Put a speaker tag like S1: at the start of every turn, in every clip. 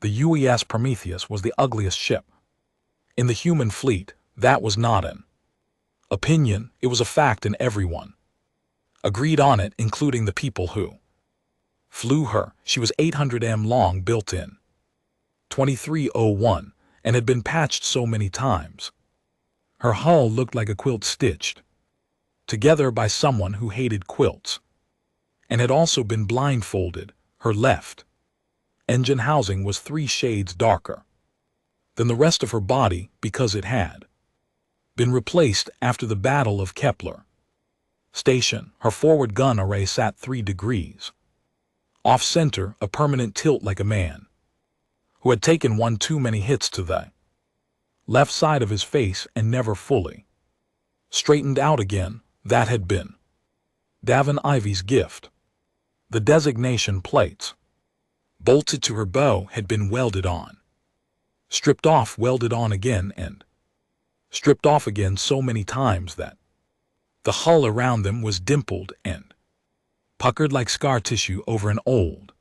S1: The UES Prometheus was the ugliest ship. In the human fleet, that was not an opinion, it was a fact, and everyone agreed on it, including the people who flew her. She was 800 m long, built in 2301, and had been patched so many times. Her hull looked like a quilt stitched together by someone who hated quilts, and had also been blindfolded. Her left engine housing was 3 shades darker than the rest of her body because it had been replaced after the Battle of Kepler Station. Her forward gun array sat 3 degrees off-center, a permanent tilt like a man who had taken one too many hits to the left side of his face and never fully straightened out again. That had been Davin Ivy's gift. The designation plates bolted to her bow had been welded on, stripped off, welded on again, and stripped off again so many times that the hull around them was dimpled and puckered like scar tissue over an old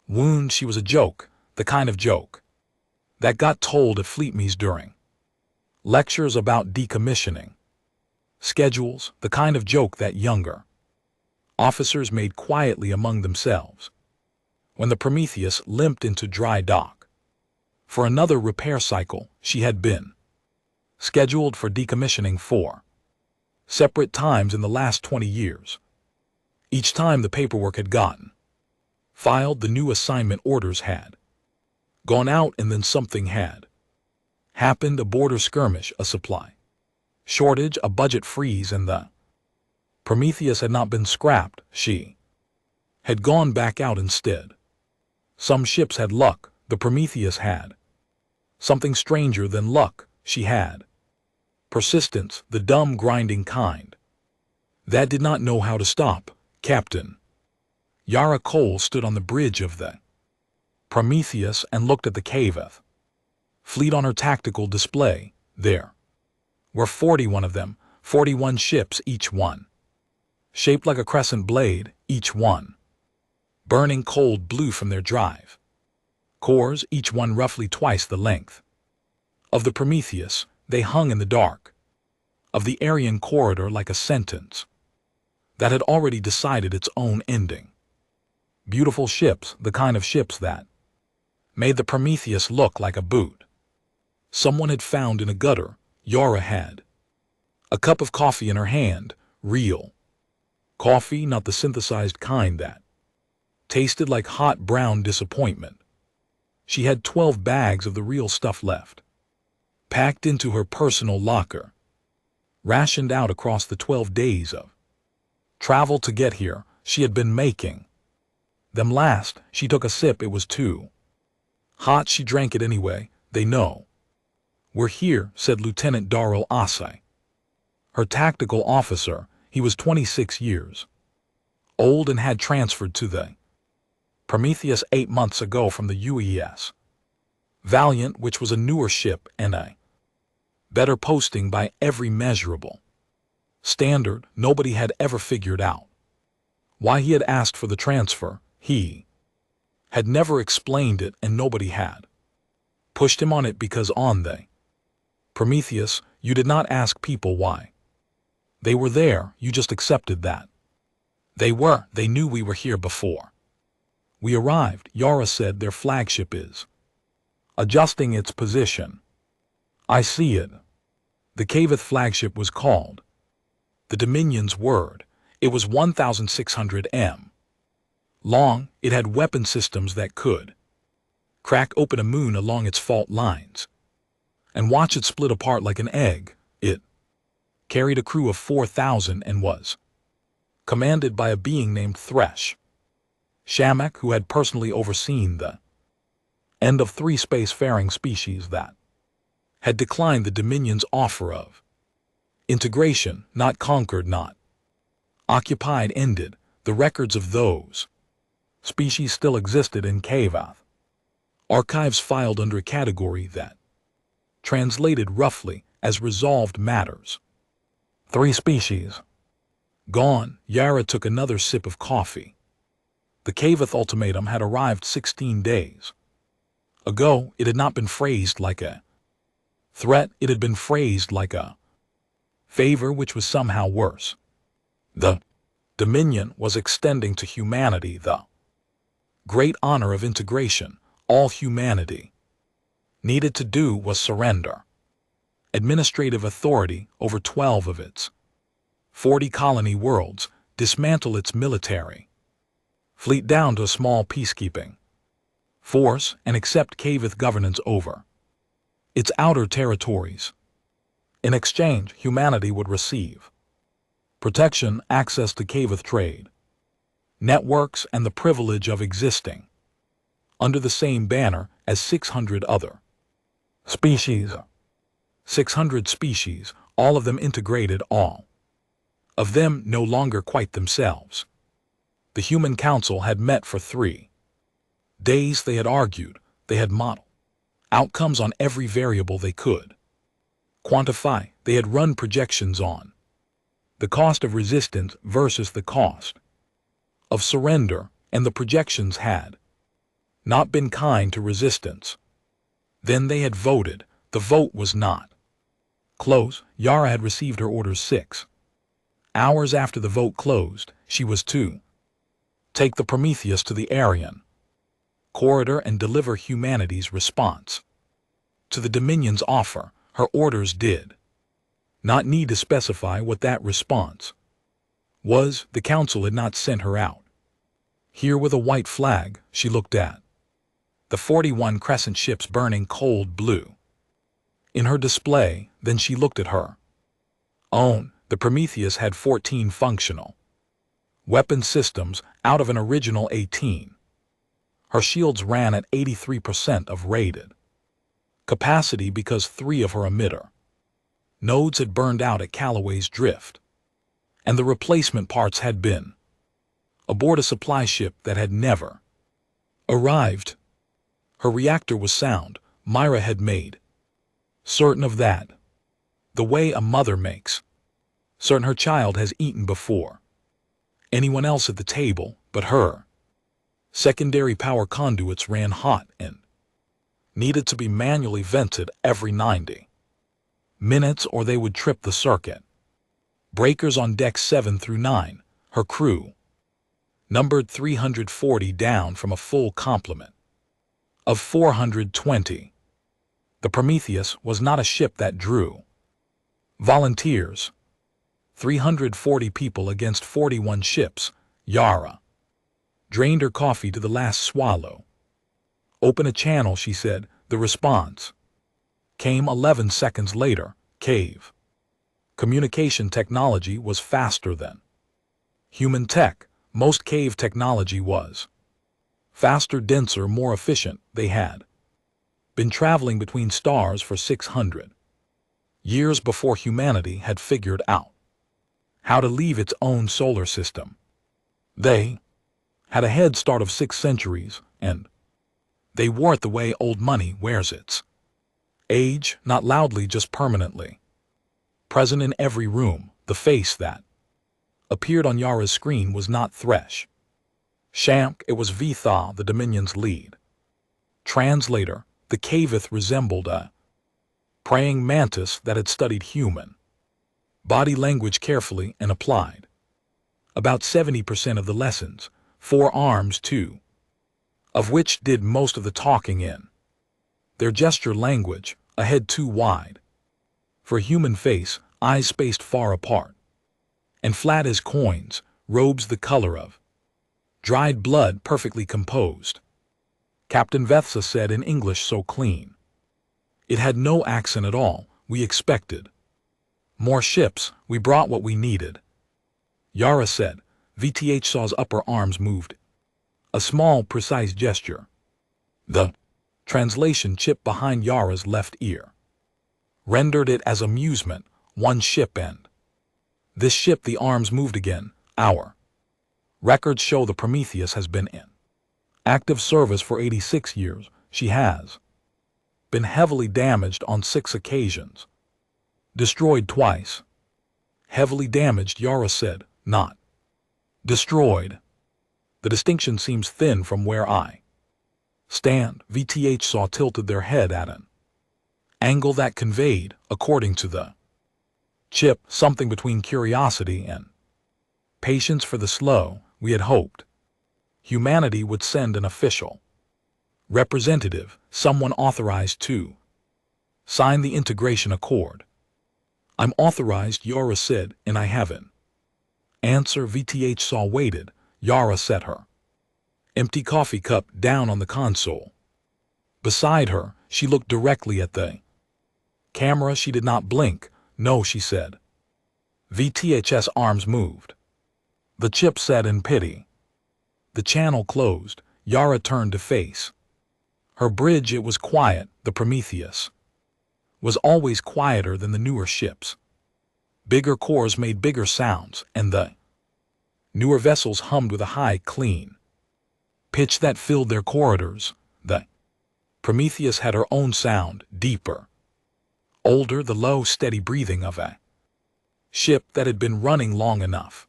S1: wound. She was a joke, the kind of joke that got told at fleet meets during lectures about decommissioning schedules, the kind of joke that younger officers made quietly among themselves when the Prometheus limped into dry dock for another repair cycle. She had been scheduled for decommissioning 4 separate times in the last 20 years. Each time the paperwork had gotten filed, the new assignment orders had gone out, and then something had happened: a border skirmish, a supply shortage, a budget freeze, and the Prometheus had not been scrapped. She had gone back out instead. Some ships had luck. The Prometheus had something stranger than luck. She had persistence, the dumb, grinding kind that did not know how to stop. Captain Yara Cole stood on the bridge of the Prometheus and looked at the Caveth fleet on her tactical display. There were 41 of them, 41 ships, each one shaped like a crescent blade, each one burning cold blue from their drive cores, each one roughly twice the length of the Prometheus. They hung in the dark of the Aryan corridor like a sentence that had already decided its own ending. Beautiful ships, the kind of ships that made the Prometheus look like a boot someone had found in a gutter. Yara had a cup of coffee in her hand, real coffee, not the synthesized kind that tasted like hot brown disappointment. She had 12 bags of the real stuff left, packed into her personal locker, rationed out across the 12 days of travel to get here. She had been making them last. She took a sip. It was too hot. She drank it anyway. They know we're here, said Lieutenant Darrell Asai, her tactical officer. He was 26 years old and had transferred to the Prometheus 8 months ago from the UES Valiant, which was a newer ship and a better posting by every measurable standard. Nobody had ever figured out why he had asked for the transfer. He had never explained it, and nobody had pushed him on it, because on the Prometheus, you did not ask people why they were there. You just accepted that they were. They knew we were here before we arrived. Yara said their flagship is adjusting its position. I see it. The Caveth flagship was called the Dominion's word. It was 1,600 m long. It had weapon systems that could crack open a moon along its fault lines and watch it split apart like an egg. It carried a crew of 4,000 and was commanded by a being named Thresh Shamak, who had personally overseen the end of 3 spacefaring species that had declined the Dominion's offer of integration. Not conquered, not occupied, ended. The records of those species still existed in Cavath archives, filed under a category that translated roughly as resolved matters. 3 species gone. Yara took another sip of coffee. The Caveth ultimatum had arrived 16 days Ago, it had not been phrased like a threat, it had been phrased like a favor, which was somehow worse. The Dominion was extending to humanity the great honor of integration. All humanity needed to do was surrender administrative authority over 12 of its 40 colony worlds, dismantle its military fleet down to a small peacekeeping force, and accept Cavith governance over its outer territories. In exchange, humanity would receive protection, access to Cavith trade networks, and the privilege of existing under the same banner as 600 other species. 600 species, all of them integrated, all of them no longer quite themselves. The Human Council had met for 3 days. They had argued, they had modeled outcomes on every variable they could quantify. They had run projections on the cost of resistance versus the cost of surrender, and the projections had not been kind to resistance. Then they had voted. The vote was not close. Yara had received her orders 6 hours after the vote closed. She was to take the Prometheus to the Aryan corridor and deliver humanity's response to the Dominion's offer. Her orders did not need to specify what that response was. The Council had not sent her out here with a white flag. She looked at the 41 crescent ships burning cold blue in her display. Then she looked at her own. The Prometheus had 14 functional weapon systems out of an original 18. Her shields ran at 83% of rated capacity because 3 of her emitter nodes had burned out at Callaway's Drift, and the replacement parts had been aboard a supply ship that had never arrived. Her reactor was sound. Myra had made certain of that, the way a mother makes certain her child has eaten before anyone else at the table but her. Secondary power conduits ran hot and needed to be manually vented every 90 minutes or they would trip the circuit breakers on decks 7 through 9. Her crew numbered 340, down from a full complement of 420. The Prometheus was not a ship that drew volunteers. 340 people against 41 ships. Yara drained her coffee to the last swallow. Open a channel, she said. The response came 11 seconds later. Cave communication technology was faster than human tech. Most cave technology was faster, denser, more efficient. They had been traveling between stars for 600 years before humanity had figured out how to leave its own solar system. They had a head start of 6 centuries, and they wore it the way old money wears its age, not loudly, just permanently present in every room. The face that appeared on Yara's screen was not Thresh Shamk, it was Vitha, the Dominion's lead translator. The Cavith resembled a praying mantis that had studied human body language carefully and applied about 70% of the lessons. 4 arms, 2 of which did most of the talking in their gesture language, a head too wide for a human face, eyes spaced far apart and flat as coins, robes the color of dried blood, perfectly composed. Captain Vethsa said in English so clean it had no accent at all. We expected more ships. We brought what we needed. Yara said. VTH Saw's upper arms moved. A small, precise gesture. The translation chip behind Yara's left ear rendered it as amusement. 1 ship, and this ship. The arms moved again. Our records show the Prometheus has been in active service for 86 years. She has been heavily damaged on 6 occasions. Destroyed twice. Heavily damaged, Yara said, not destroyed. The distinction seems thin from where I Stand, VTH saw tilted their head at an angle that conveyed, according to the chip, something between curiosity and patience for the slow. We had hoped humanity would send an official representative, someone authorized to sign the integration accord. I'm authorized, Yara said, and I haven't. Answer, VTH saw waited. Yara set her empty coffee cup down on the console. Beside her, she looked directly at the camera. She did not blink. No, she said. VTH's arms moved. The chip said in pity. The channel closed. Yara turned to face her bridge. It was quiet. The Prometheus was always quieter than the newer ships. Bigger cores made bigger sounds, and the newer vessels hummed with a high, clean pitch that filled their corridors. The Prometheus had her own sound, deeper, older, the low, steady breathing of a ship that had been running long enough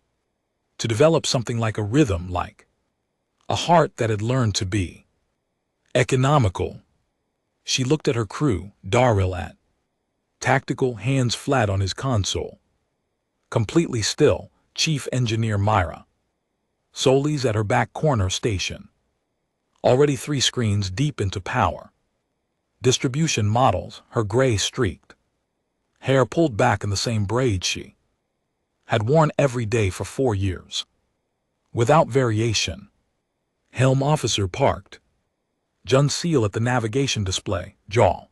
S1: to develop something like a rhythm, like a heart that had learned to be economical. She looked at her crew, Darrell at tactical, hands flat on his console. Completely still, Chief Engineer Myra Solis at her back corner station. Already 3 screens deep into power distribution models, her gray streaked hair pulled back in the same braid she had worn every day for 4 years, without variation. Helm officer parked. Jun Seal at the navigation display, jaw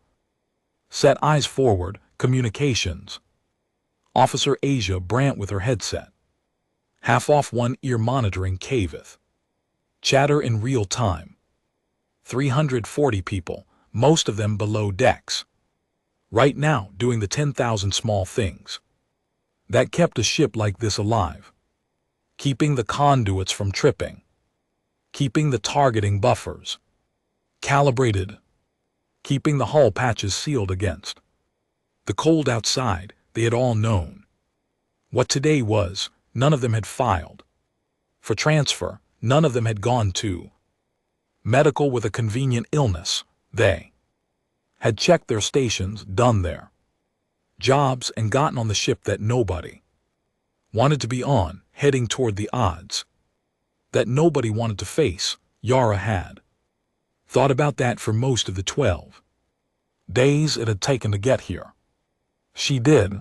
S1: set, eyes forward. Communications officer Asia Brandt with her headset half off, one ear monitoring Cavith. Chatter in real time. 340 people, most of them below decks, right now doing the 10,000 small things that kept a ship like this alive. Keeping the conduits from tripping. Keeping the targeting buffers calibrated. Keeping the hull patches sealed against the cold outside. They had all known what today was. None of them had filed for transfer. None of them had gone to medical with a convenient illness. They had checked their stations, done their jobs, and gotten on the ship that nobody wanted to be on, heading toward the odds that nobody wanted to face. Yara had thought about that for most of the 12 days it had taken to get here. She did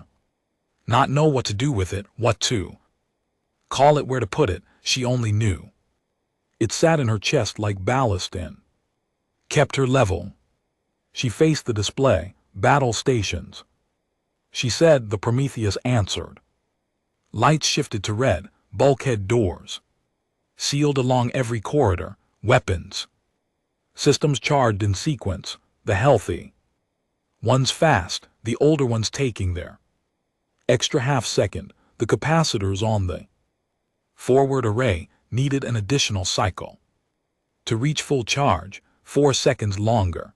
S1: not know what to do with it, what to call it, where to put it. She only knew it sat in her chest like ballast and kept her level. She faced the display, battle stations. She said. The Prometheus answered. Lights shifted to red, bulkhead doors sealed along every corridor, weapons systems charged in sequence, the healthy ones fast, the older ones taking their extra half-second. The capacitors on the forward array needed an additional cycle to reach full charge, 4 seconds longer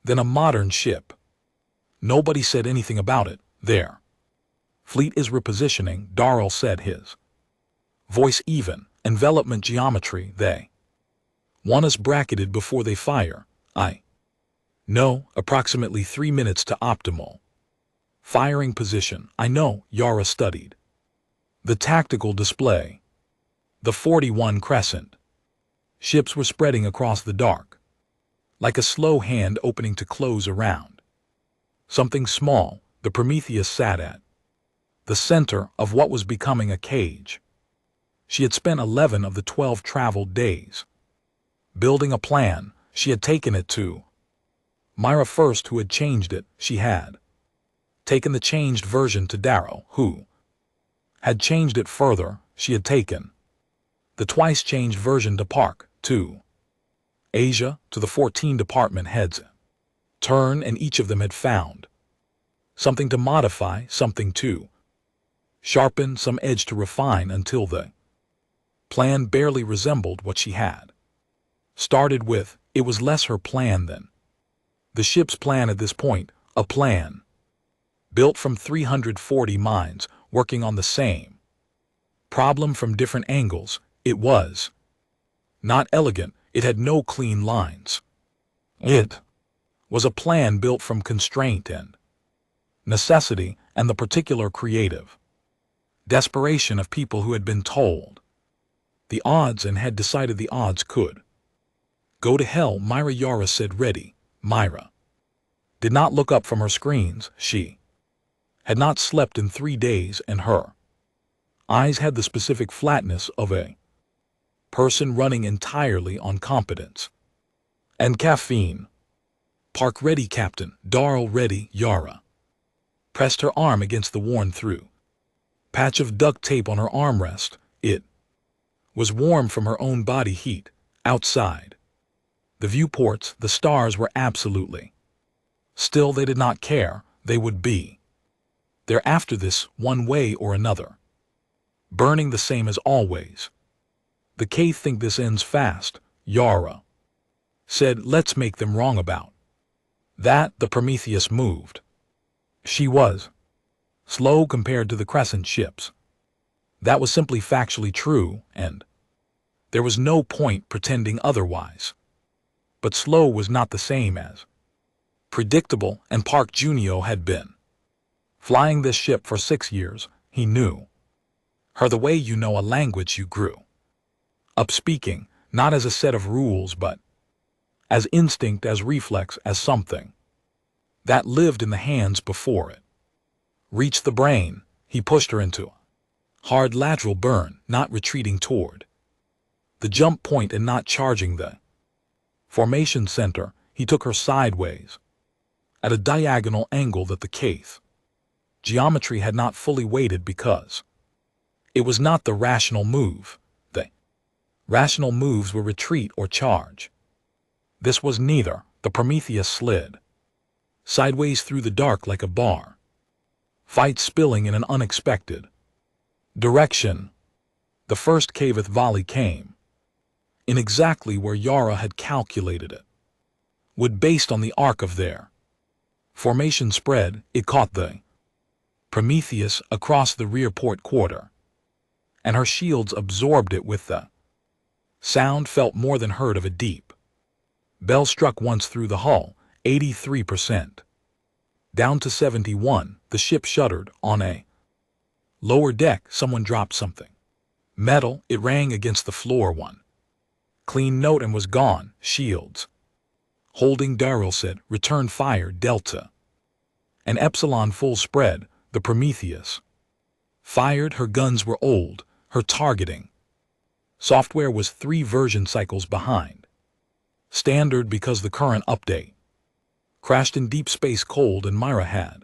S1: than a modern ship. Nobody said anything about it. Their fleet is repositioning, Darrell said, his voice even. Envelopment geometry. They want us bracketed before they fire. I know. Approximately 3 minutes to optimal firing position. I know. Yara studied the tactical display. The 41 Crescent ships were spreading across the dark, like a slow hand opening to close around something small. The Prometheus sat at the center of what was becoming a cage. She had spent 11 of the 12 traveled days building a plan. She had taken it to Myra first, who had changed it. She had taken the changed version to Darrow, who had changed it further. She had taken the twice changed version to Park, to Asia, to the 14 department heads. Turn, and each of them had found something to modify, something to sharpen, some edge to refine, until the plan barely resembled what she had started with. It was less her plan than the ship's plan at this point, a plan built from 340 minds working on the same problem from different angles. It was not elegant. It had no clean lines. It was a plan built from constraint and necessity and the particular creative desperation of people who had been told the odds and had decided the odds could go to hell. Myra, Yara said, ready. Myra did not look up from her screens. She had not slept in 3 days, and her eyes had the specific flatness of a person running entirely on competence and caffeine. Park ready, Captain. Darl ready. Yara pressed her arm against the worn-through patch of duct tape on her armrest. It was warm from her own body heat. Outside the viewports, the stars were absolutely still. They did not care. They would be there after this, one way or another, burning the same as always. The K think this ends fast, Yara said. Let's make them wrong about that. The Prometheus moved. She was slow compared to the Crescent ships. That was simply factually true, and there was no point pretending otherwise. But slow was not the same as predictable, and Park Junio had been flying this ship for 6 years. He knew her the way you know a language you grew up speaking, not as a set of rules, but as instinct, as reflex, as something that lived in the hands before it reached the brain. He pushed her into a hard lateral burn, not retreating toward the jump point and not charging the formation center. He took her sideways at a diagonal angle that the Caith geometry had not fully weighted, because it was not the rational move. The rational moves were retreat or charge. This was neither. The Prometheus slid sideways through the dark like a bar fight, spilling in an unexpected direction. The first Cavith volley came in exactly where Yara had calculated it would, based on the arc of their formation spread. It caught the Prometheus across the rear port quarter, and her shields absorbed it with the sound felt more than heard of a deep bell struck once through the hull. 83%. Down to 71. The ship shuddered. On a lower deck, someone dropped something metal. It rang against the floor. One clean note and was gone. Shields holding, Darrell said. Return fire. Delta and Epsilon full spread. The Prometheus fired. Her guns were old. Her targeting software was 3 version cycles behind standard, because the current update crashed in deep space cold, and Myra had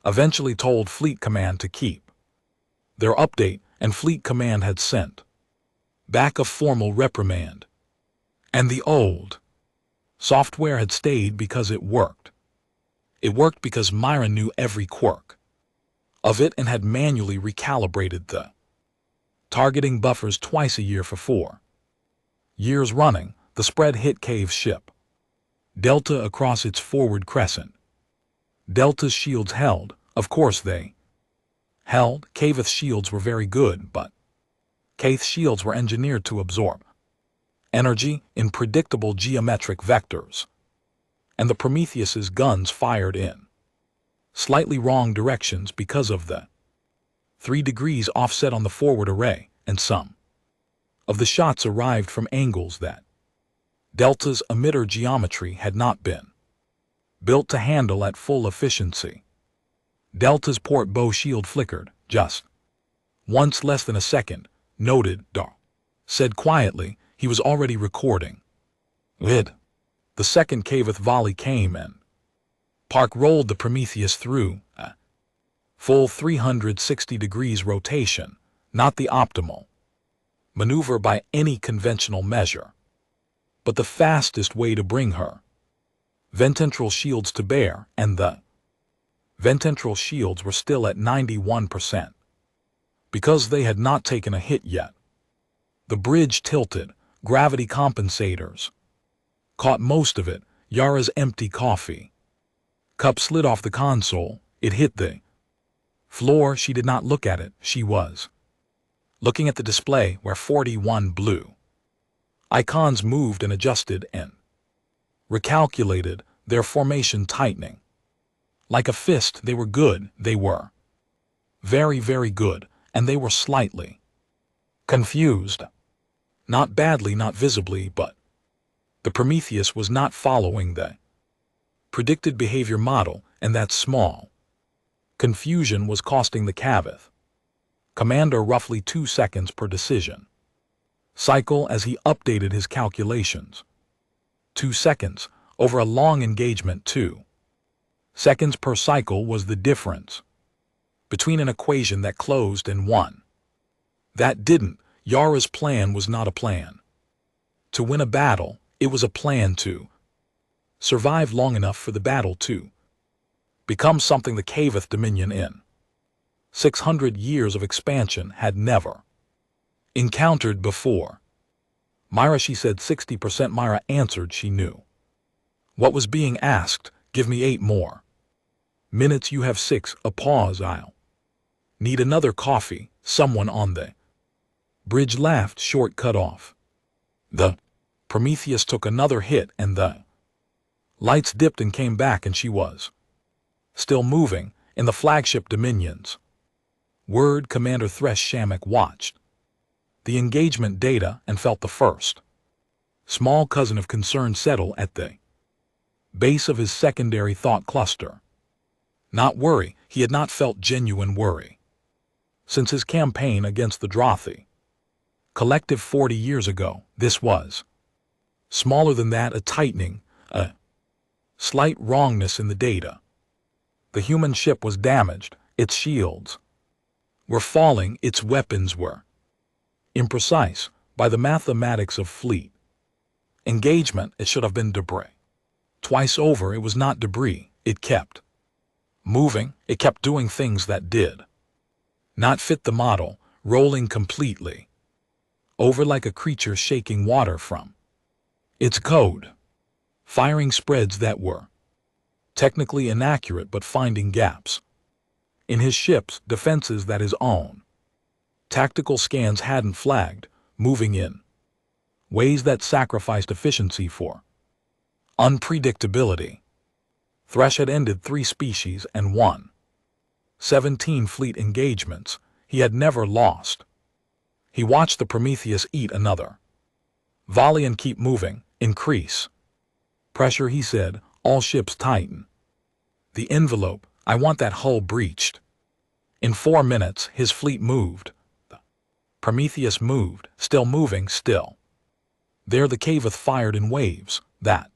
S1: eventually told Fleet Command to keep their update, and Fleet Command had sent back a formal reprimand. And the old software had stayed because it worked. It worked because Myra knew every quirk of it and had manually recalibrated the targeting buffers twice a year for 4 years running. The spread hit Cave's ship Delta across its forward crescent. Delta's shields held. Of course they held. Cavith's shields were very good, but Caith's shields were engineered to absorb energy in predictable geometric vectors, and the Prometheus's guns fired in slightly wrong directions because of the 3 degrees offset on the forward array, and some of the shots arrived from angles that Delta's emitter geometry had not been built to handle at full efficiency. Delta's port bow shield flickered just once, less than a second. Noted, Dar said quietly. He was already recording. The second Cavith volley came in. Park rolled the Prometheus through a full 360 degrees rotation, not the optimal maneuver by any conventional measure, but the fastest way to bring her vententral shields to bear, and the vententral shields were still at 91%, because they had not taken a hit yet. The bridge tilted. Gravity compensators caught most of it. Yara's empty coffee cup slid off the console. It hit the floor. She did not look at it. She was looking at the display where 41 blue icons moved and adjusted, and Recalculated, their formation tightening. Like a fist, they were good, they were. Very, very good, and they were slightly confused. Not badly, not visibly, but the Prometheus was not following the predicted behavior model, and that small confusion was costing the Cavith commander roughly 2 seconds per decision cycle as he updated his calculations. 2 seconds over a long engagement. 2 seconds per cycle was the difference between an equation that closed and one that didn't. Yara's plan was not a plan to win a battle, it was a plan to survive long enough for the battle to become something the Cavith Dominion in 600 years of expansion had never encountered before. Myra, she said. 60%. Myra answered she knew what was being asked. Give me 8 more minutes. You have 6. A pause. I'll need another coffee. Someone on the bridge laughed. Short cut off. The Prometheus took another hit and the lights dipped and came back, and she was still moving in the flagship Dominions. Word Commander Thresh Shamak watched the engagement data and felt the first small cousin of concern settle at the base of his secondary thought cluster. Not worry. He had not felt genuine worry since his campaign against the Drothi collective 40 years ago. This was smaller than that, a tightening, a slight wrongness in the data. The human ship was damaged, its shields were falling, its weapons were imprecise by the mathematics of fleet engagement. It should have been debris. Twice over, it was not debris. It kept moving, it kept doing things that did not fit the model, rolling completely over like a creature shaking water from its code, firing spreads that were technically inaccurate but finding gaps in his ship's defenses that his own tactical scans hadn't flagged, moving in ways that sacrificed efficiency for unpredictability. Thresh had ended 3 species and won 17 fleet engagements. He had never lost. He watched the Prometheus eat another volley and keep moving. Increase pressure, he said. All ships tighten the envelope. I want that hull breached. In 4 minutes, his fleet moved. The Prometheus moved, still moving, still. There the Cavith fired in waves. That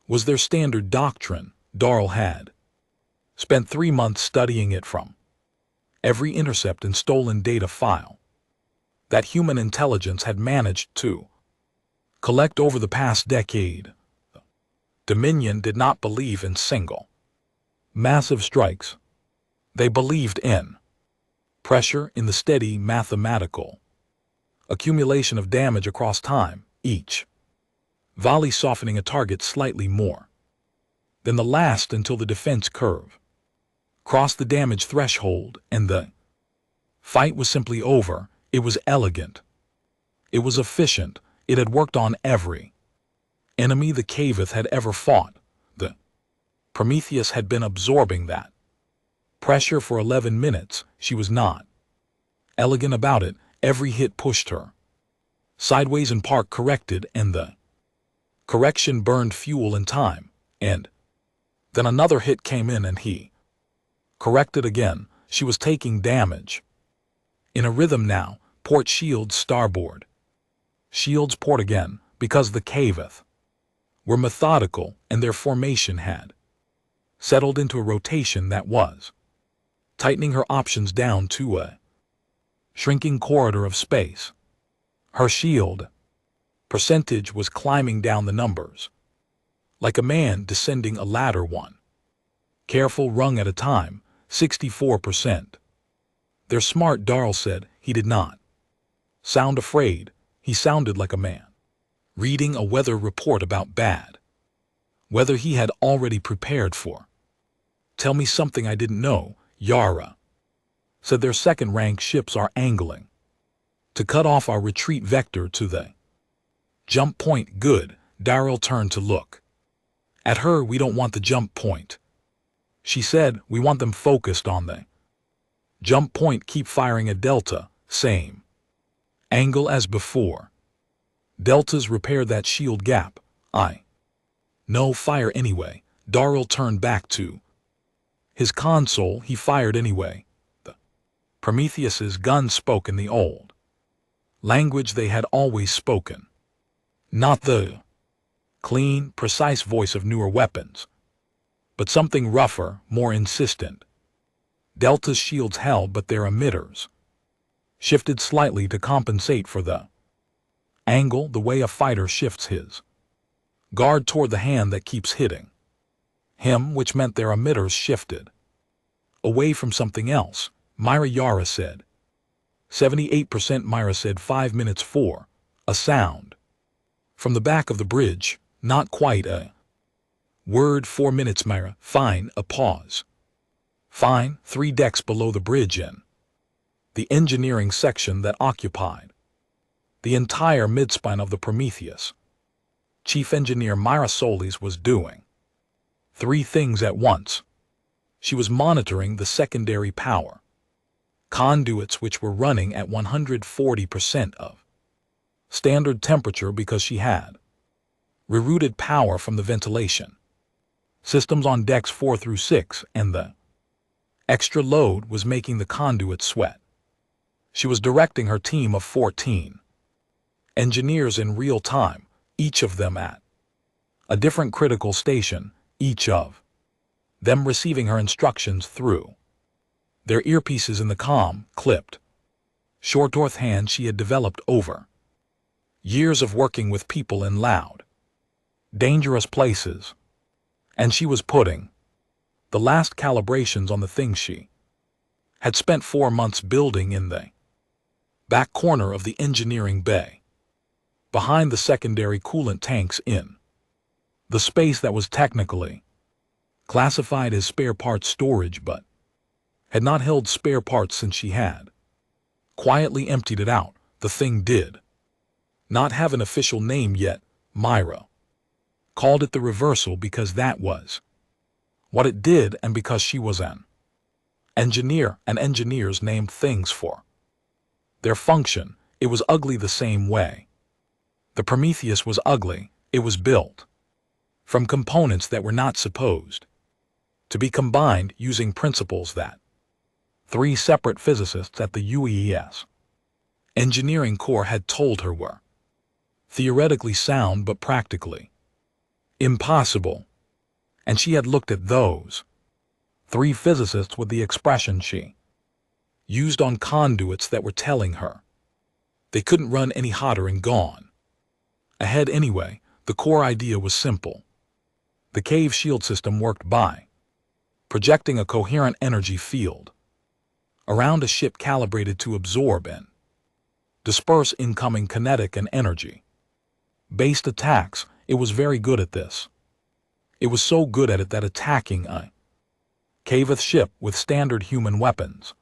S1: was their standard doctrine. Darl had spent 3 months studying it from every intercept and stolen data file that human intelligence had managed to collect over the past decade. The Dominion did not believe in single massive strikes. They believed in pressure, in the steady mathematical accumulation of damage across time, each volley softening a target slightly more than the last until the defense curve crossed the damage threshold and the fight was simply over. It was elegant. It was efficient. It had worked on every enemy the Cavith had ever fought. The Prometheus had been absorbing that pressure for 11 minutes. She was not elegant about it. Every hit pushed her sideways and Park corrected, and the correction burned fuel and time. And then another hit came in and he corrected again. She was taking damage. In a rhythm now. Port shields starboard. Shields port again, because the Cavith were methodical and their formation had settled into a rotation that was tightening her options down to a shrinking corridor of space. Her shield percentage was climbing down the numbers like a man descending a ladder, one careful rung at a time. 64%. They're smart, Darl said. He did not sound afraid. He sounded like a man reading a weather report about bad weather he had already prepared for. Tell me something I didn't know, Yara said. Their second-rank ships are angling to cut off our retreat vector to the jump point. Good. Darrell turned to look At her, we don't want the jump point. She said, we want them focused on the jump point. Keep firing at Delta, same angle as before. Delta's repaired that shield gap. No, fire anyway. Darrell turned back to his console. He fired anyway. The Prometheus's gun spoke in the old language they had always spoken, not the clean, precise voice of newer weapons, but something rougher, more insistent. Delta's shields held, but their emitters shifted slightly to compensate for the angle, the way a fighter shifts his guard toward the hand that keeps hitting him, which meant their emitters shifted away from something else. Myra Yara said. 78% Myra said 5 minutes for a sound from the back of the bridge, not quite a word. 4 minutes Myra, fine, a pause. Fine, 3 decks below the bridge in the engineering section that occupied the entire midspine of the Prometheus. Chief Engineer Myra Solis was doing 3 things at once. She was monitoring the secondary power conduits, which were running at 140% of standard temperature because she had rerouted power from the ventilation systems on decks 4 through 6, and the extra load was making the conduit sweat. She was directing her team of 14 engineers in real time, each of them at a different critical station, each of them receiving her instructions through their earpieces in the comm, clipped short-north hand she had developed over years of working with people in loud, dangerous places. And she was putting the last calibrations on the things she had spent 4 months building in the back corner of the engineering bay, behind the secondary coolant tanks, in the space that was technically classified as spare parts storage, but had not held spare parts since she had quietly emptied it out. The thing did not have an official name yet. Myra called it the reversal because that was what it did, and because she was an engineer, and engineers named things for their function. It was ugly the same way the Prometheus was ugly. It was built from components that were not supposed to be combined, using principles that 3 separate physicists at the UES engineering core had told her were theoretically sound but practically impossible. And she had looked at those 3 physicists with the expression she used on conduits that were telling her they couldn't run any hotter and gone ahead anyway. The core idea was simple. The cave shield system worked by projecting a coherent energy field around a ship calibrated to absorb and disperse incoming kinetic and energy-based attacks. It was very good at this. It was so good at it that attacking a caveth ship with standard human weapons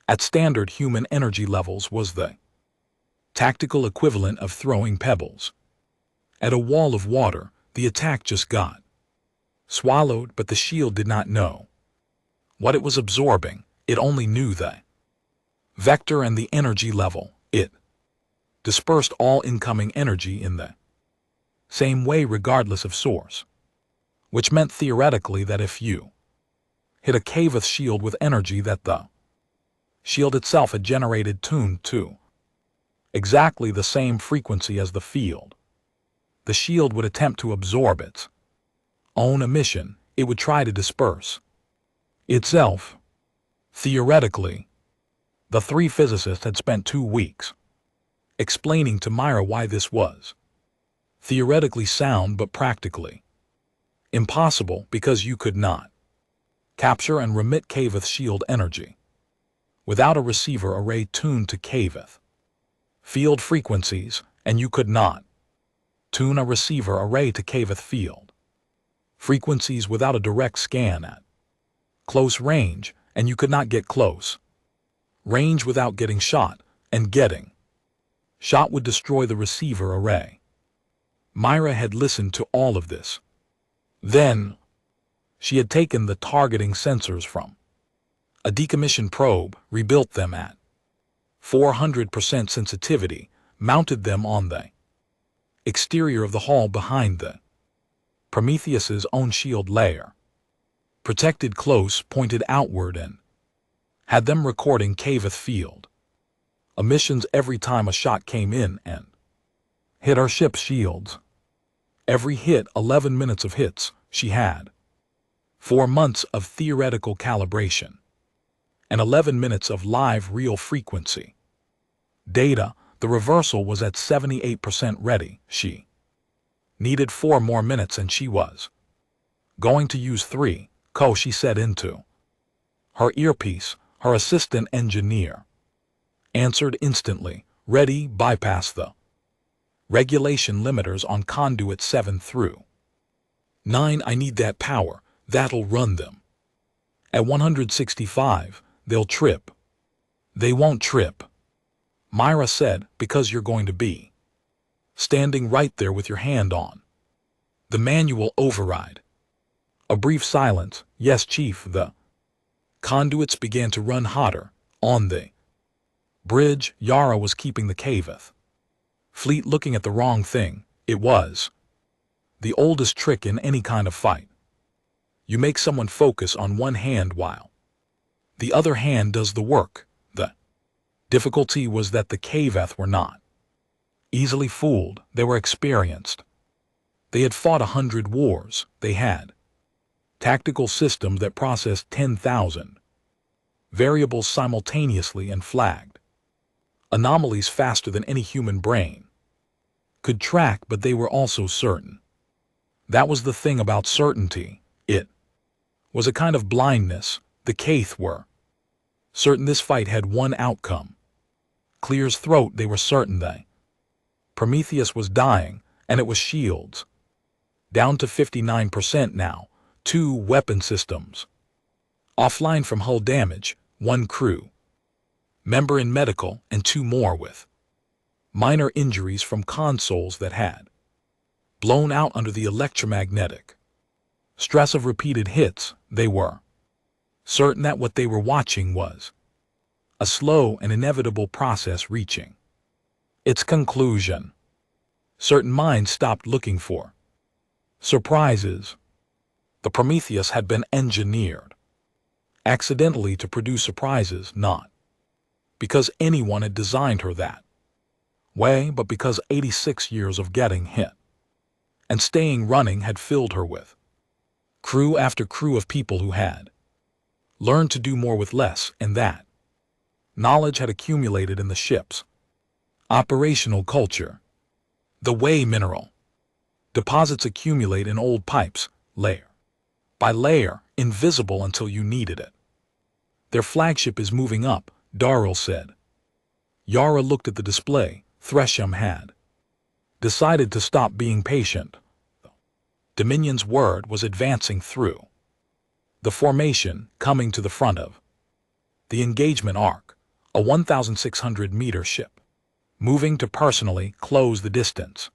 S1: at standard human energy levels was the tactical equivalent of throwing pebbles at a wall of water. The attack just got swallowed, but the shield did not know what it was absorbing. It only knew the vector and the energy level. It dispersed all incoming energy in the same way regardless of source, which meant theoretically that if you hit a caveth shield with energy that the shield itself had generated tuned to exactly the same frequency as the field, the shield would attempt to absorb its own emission. It would try to disperse itself. Theoretically, the 3 physicists had spent 2 weeks explaining to Myra why this was theoretically sound but practically impossible, because you could not capture and remit caveth shield energy without a receiver array tuned to caveth field frequencies, and you could not tune a receiver array to caveth field frequencies without a direct scan at close range, and you could not get close range without getting shot, and getting shot would destroy the receiver array. Myra had listened to all of this Then, she had taken the targeting sensors from a decommissioned probe, rebuilt them at 400% sensitivity, mounted them on the exterior of the hull behind the Prometheus's own shield layer, protected close, pointed outward, and had them recording Caveth field emissions every time a shot came in and hit our ship's shields. Every hit, 11 minutes of hits, she had 4 months of theoretical calibration and 11 minutes of live real frequency data. The reversal was at 78% ready. She needed 4 more minutes and she was going to use 3, she said into her earpiece. Her assistant engineer answered instantly, ready, bypass the regulation limiters on conduit 7 through 9. I need that power, that'll run them. At 165, they'll trip. They won't trip, Myra said, because you're going to be standing right there with your hand on the manual override. A brief silence. Yes, Chief. The conduits began to run hotter. On the bridge, Yara was keeping the Caveth fleet looking at the wrong thing. It was the oldest trick in any kind of fight. You make someone focus on one hand while the other hand does the work. The difficulty was that the Caveth were not easily fooled. They were experienced. They had fought 100 wars. They had tactical systems that processed 10,000 variables simultaneously and flagged anomalies faster than any human brain could track, but they were also certain. That was the thing about certainty. It was a kind of blindness. The Caith were certain this fight had one outcome. Clear's throat. They were certain they Prometheus was dying, and it was shields down to 59% now. 2 weapon systems offline from hull damage, 1 crew member in medical, and 2 more with minor injuries from consoles that had blown out under the electromagnetic stress of repeated hits. They were certain that what they were watching was a slow and inevitable process reaching its conclusion. Certain minds stopped looking for surprises. The Prometheus had been engineered accidentally to produce surprises, not because anyone had designed her that way, but because 86 years of getting hit and staying running had filled her with crew after crew of people who had learned to do more with less, and that knowledge had accumulated in the ship's operational culture. The way mineral deposits accumulate in old pipes, layer by layer, invisible until you needed it. Their flagship is moving up, Darrell said. Yara looked at the display. Thresham had decided to stop being patient. Dominion's word was advancing through the formation, coming to the front of the engagement arc, a 1,600-meter ship, moving to personally close the distance.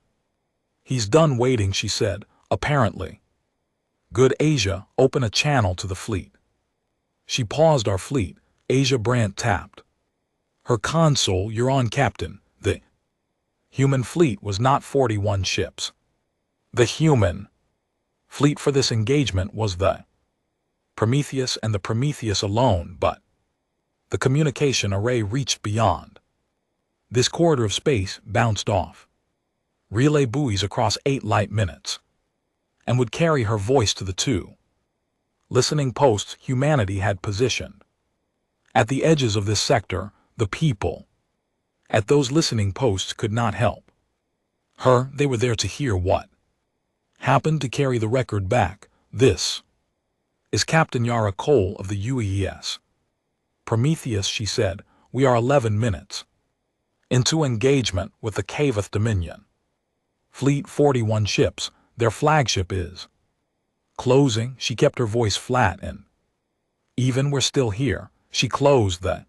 S1: He's done waiting, she said, apparently. Good, Asia, open a channel to the fleet. She paused. Our fleet, Asia Brandt tapped her console. You're on, Captain. The human fleet was not 41 ships. The human fleet for this engagement was the Prometheus and the Prometheus alone, but the communication array reached beyond this corridor of space, bounced off relay buoys across 8 light minutes, and would carry her voice to the 2 listening posts humanity had positioned at the edges of this sector. The people at those listening posts could not help her. They were there to hear what happened, to carry the record back. This is Captain Yara Cole of the UES Prometheus, she said. We are 11 minutes into engagement with the Caveth Dominion fleet, 41 ships. Their flagship is closing. She kept her voice flat and even. We're still here. She closed the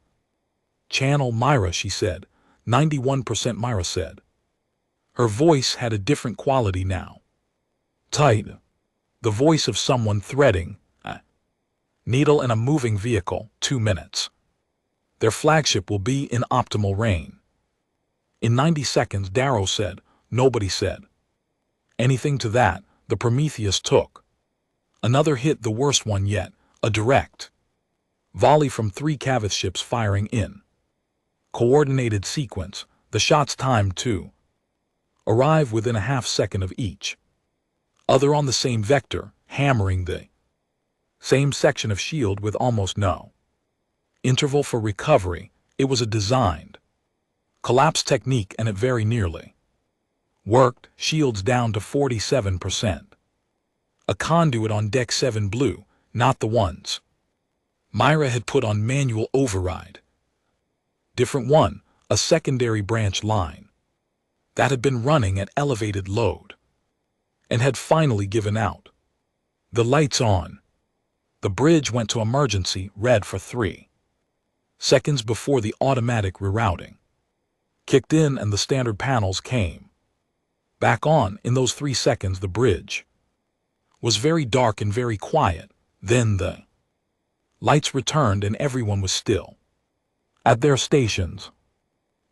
S1: channel. Myra, she said. 91%, Myra said. Her voice had a different quality now. Tight. The voice of someone threading a needle in a moving vehicle. 2 minutes. Their flagship will be in optimal range. In 90 seconds, Darrow said. Nobody said anything to that. The Prometheus took another hit, the worst one yet, a direct volley from 3 Cavith ships firing in coordinated sequence. The shots timed to arrive within a half second of each other on the same vector, hammering the same section of shield with almost no interval for recovery. It was a designed collapse technique, and it very nearly worked. Shields down to 47%. A conduit on deck 7 blew, not the ones Myra had put on manual override. Different one, a secondary branch line that had been running at elevated load and had finally given out. The lights on. The bridge went to emergency red for 3 seconds before the automatic rerouting kicked in and the standard panels came back on. In those 3 seconds, the bridge was very dark and very quiet. Then the lights returned and everyone was still at their stations.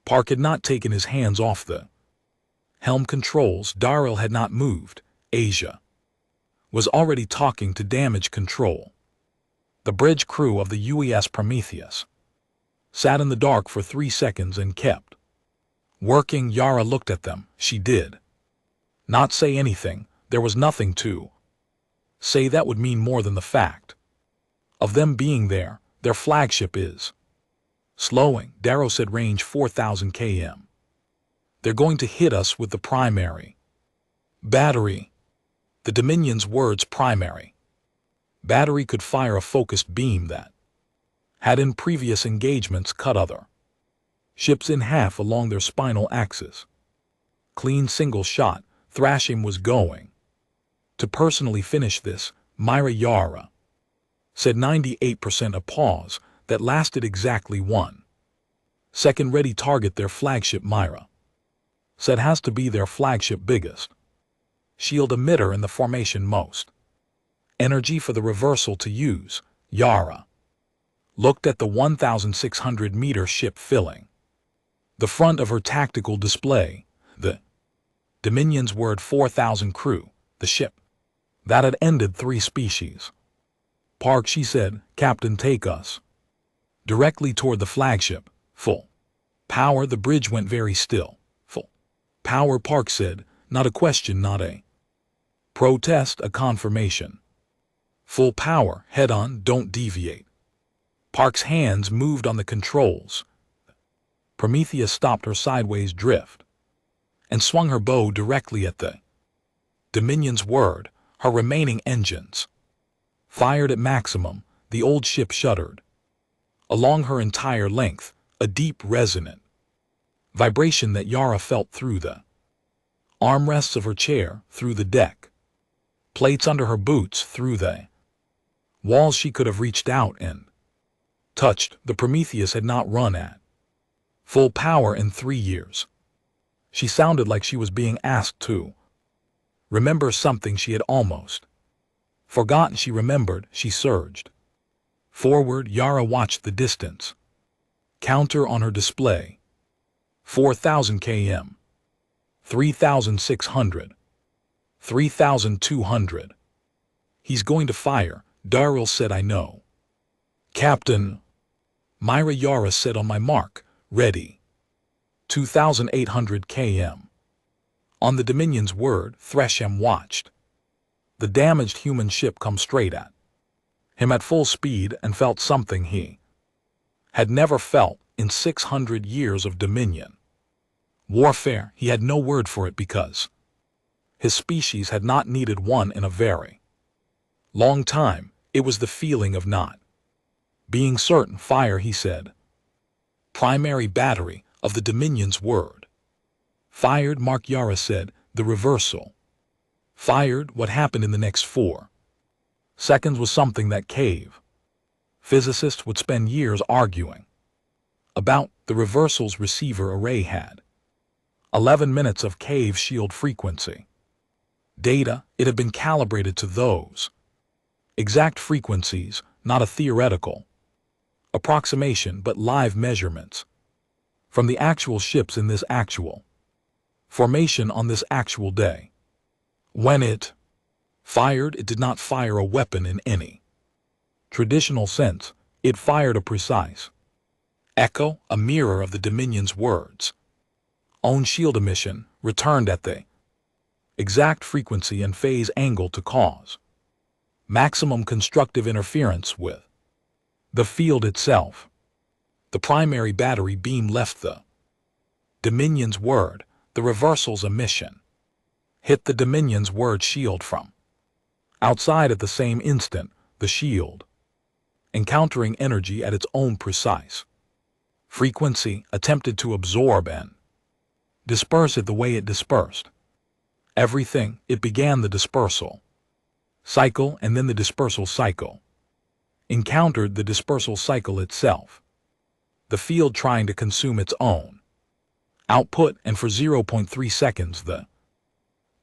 S1: Park had not taken his hands off the helm controls. Darrell had not moved. Asia was already talking to damage control. The bridge crew of the UES Prometheus sat in the dark for 3 seconds and kept working. Yara looked at them. She did not say anything. There was nothing to say that would mean more than the fact of them being there. Their flagship is slowing. Darrow said range 4,000 km. They're going to hit us with the primary battery. The Dominion's words, primary battery, could fire a focused beam that had in previous engagements cut other ships in half along their spinal axis. Clean single shot. Thrashing was going to personally finish this. Myra Yara said 98%. A pause that lasted exactly 1 second. Ready target. Their flagship, Myra said, has to be their flagship. Biggest shield emitter in the formation. Most energy for the reversal to use. Yara looked at the 1,600-meter ship filling the front of her tactical display. The Dominion's word, 4,000 crew. The ship that had ended 3 species. Park, she said. Captain, take us directly toward the flagship. Full power. The bridge went very still. Full power, Park said. Not a question, not a protest, a confirmation. Full power, head on, don't deviate. Park's hands moved on the controls. Prometheus stopped her sideways drift and swung her bow directly at the Dominion's word. Her remaining engines fired at maximum. The old ship shuddered along her entire length, a deep resonant vibration that Yara felt through the armrests of her chair, through the deck plates under her boots, through the walls. She could have reached out and touched. The Prometheus had not run at full power in 3 years. She sounded like she was being asked to remember something she had almost forgotten. She remembered. She surged forward. Yara watched the distance counter on her display. 4,000 km. 3,600. 3,200. He's going to fire, Darrell said. I know, Captain. Myra Yara said, on my mark, ready. 2,800 km. On the Dominion's word, Thresham watched the damaged human ship come straight at him at full speed and felt something he had never felt in 600 years of Dominion warfare. He had no word for it because his species had not needed one in a very long time. It was the feeling of not being certain. Fire, he said. Primary battery of the Dominion's word. Fired, Mark Yara said. The reversal. Fired. What happened in the next 4 seconds was something that cave physicists would spend years arguing about. The reversal's receiver array had 11 minutes of cave shield frequency. Data, it had been calibrated to those exact frequencies, not a theoretical approximation but live measurements from the actual ships in this actual formation on this actual day. When it fired, it did not fire a weapon in any traditional sense. It fired a precise echo, a mirror of the Dominion's words. Own shield emission returned at the exact frequency and phase angle to cause maximum constructive interference with the field itself. The primary battery beam left the Dominion's word, the reversal's emission hit the Dominion's word shield from outside at the same instant, the shield encountering energy at its own precise frequency attempted to absorb and disperse it the way it dispersed everything. It began the dispersal cycle and then the dispersal cycle encountered the dispersal cycle itself, the field trying to consume its own output, and for 0.3 seconds the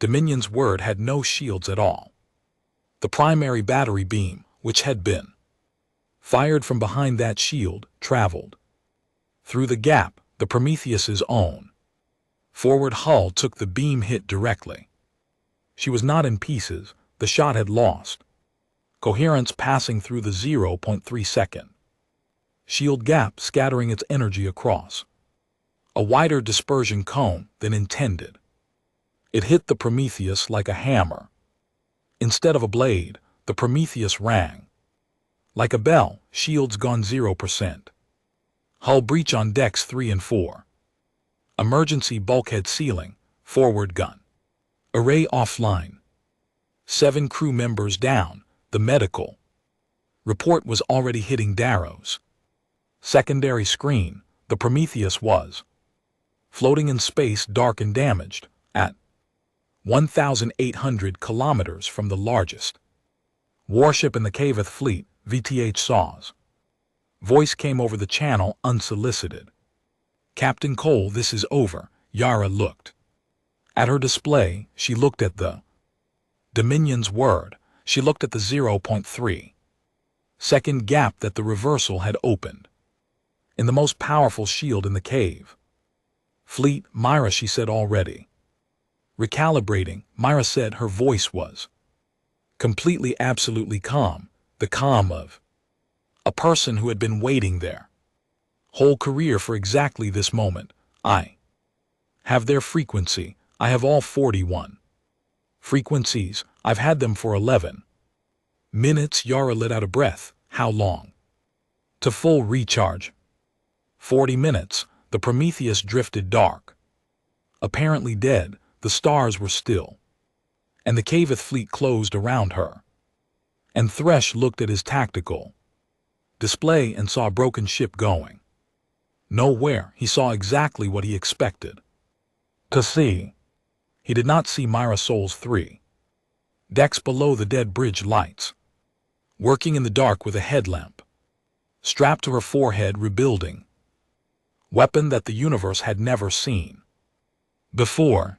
S1: Dominion's word had no shields at all. The primary battery beam, which had been fired from behind that shield, traveled through the gap. The Prometheus's own forward hull took the beam hit directly. She was not in pieces. The shot had lost coherence, passing through the 0.3 second shield gap, scattering its energy across a wider dispersion cone than intended. It hit the Prometheus like a hammer. Instead of a blade, the Prometheus rang like a bell. Shields gone 0%. Hull breach on decks 3 and 4. Emergency bulkhead sealing, forward gun array offline. 7 crew members down. The medical report was already hitting Darrow's secondary screen. The Prometheus was floating in space, dark and damaged, at 1,800 kilometers from the largest warship in the Caveth fleet. VTH Saw's voice came over the channel unsolicited. Captain Cole, this is over. Yara looked at her display. She looked at the Dominion's word. She looked at the 0.3 second gap that the reversal had opened in the most powerful shield in the cave fleet. Myra, she said, already recalibrating. Myra said. Her voice was completely, absolutely calm, the calm of a person who had been waiting their whole career for exactly this moment. I have their frequency. I have all 41 frequencies. I've had them for 11 minutes. Yara let out a breath. How long to full recharge? 40 minutes. The Prometheus drifted dark, apparently dead. The stars were still, and the Caveth fleet closed around her. And Thresh looked at his tactical display and saw a broken ship going nowhere. He saw exactly what he expected to see. He did not see Myra Soul's 3 decks below the dead bridge lights, working in the dark with a headlamp strapped to her forehead, rebuilding weapon that the universe had never seen before.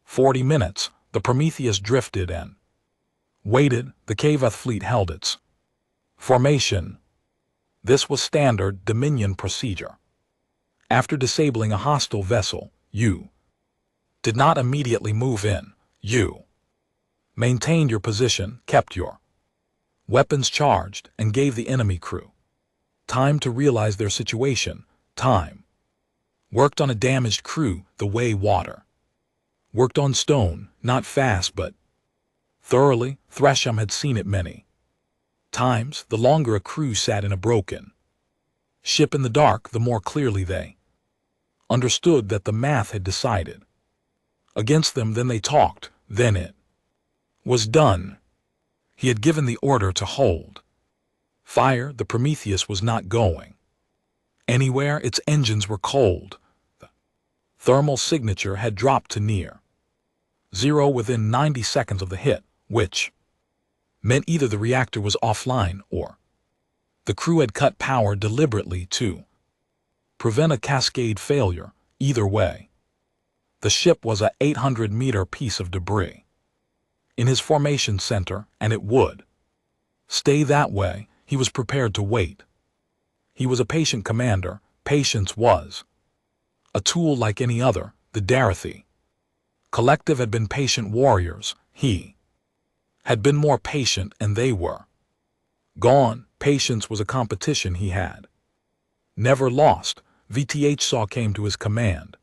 S1: 40 minutes. The Prometheus drifted and waited. The Caveth fleet held its formation. This was standard Dominion procedure. After disabling a hostile vessel, you did not immediately move in. You maintained your position, kept your weapons charged, and gave the enemy crew time to realize their situation. Time worked on a damaged crew the way water worked on stone, not fast but thoroughly. Thresham had seen it many times. The longer a crew sat in a broken ship in the dark, the more clearly they understood that the math had decided against them. Then they talked. Then it was done. He had given the order to hold fire. The Prometheus was not going anywhere. Its engines were cold. The thermal signature had dropped to near zero within 90 seconds of the hit, which meant either the reactor was offline or the crew had cut power deliberately to prevent a cascade failure. Either way, the ship was a 800-meter piece of debris. in his formation center, and it would stay that way. He was prepared to wait. He was a patient commander. Patience was a tool like any other. The Dorothy Collective had been patient warriors. He had been more patient, and they were gone. Patience was a competition he had never lost. VTH Saw came to his command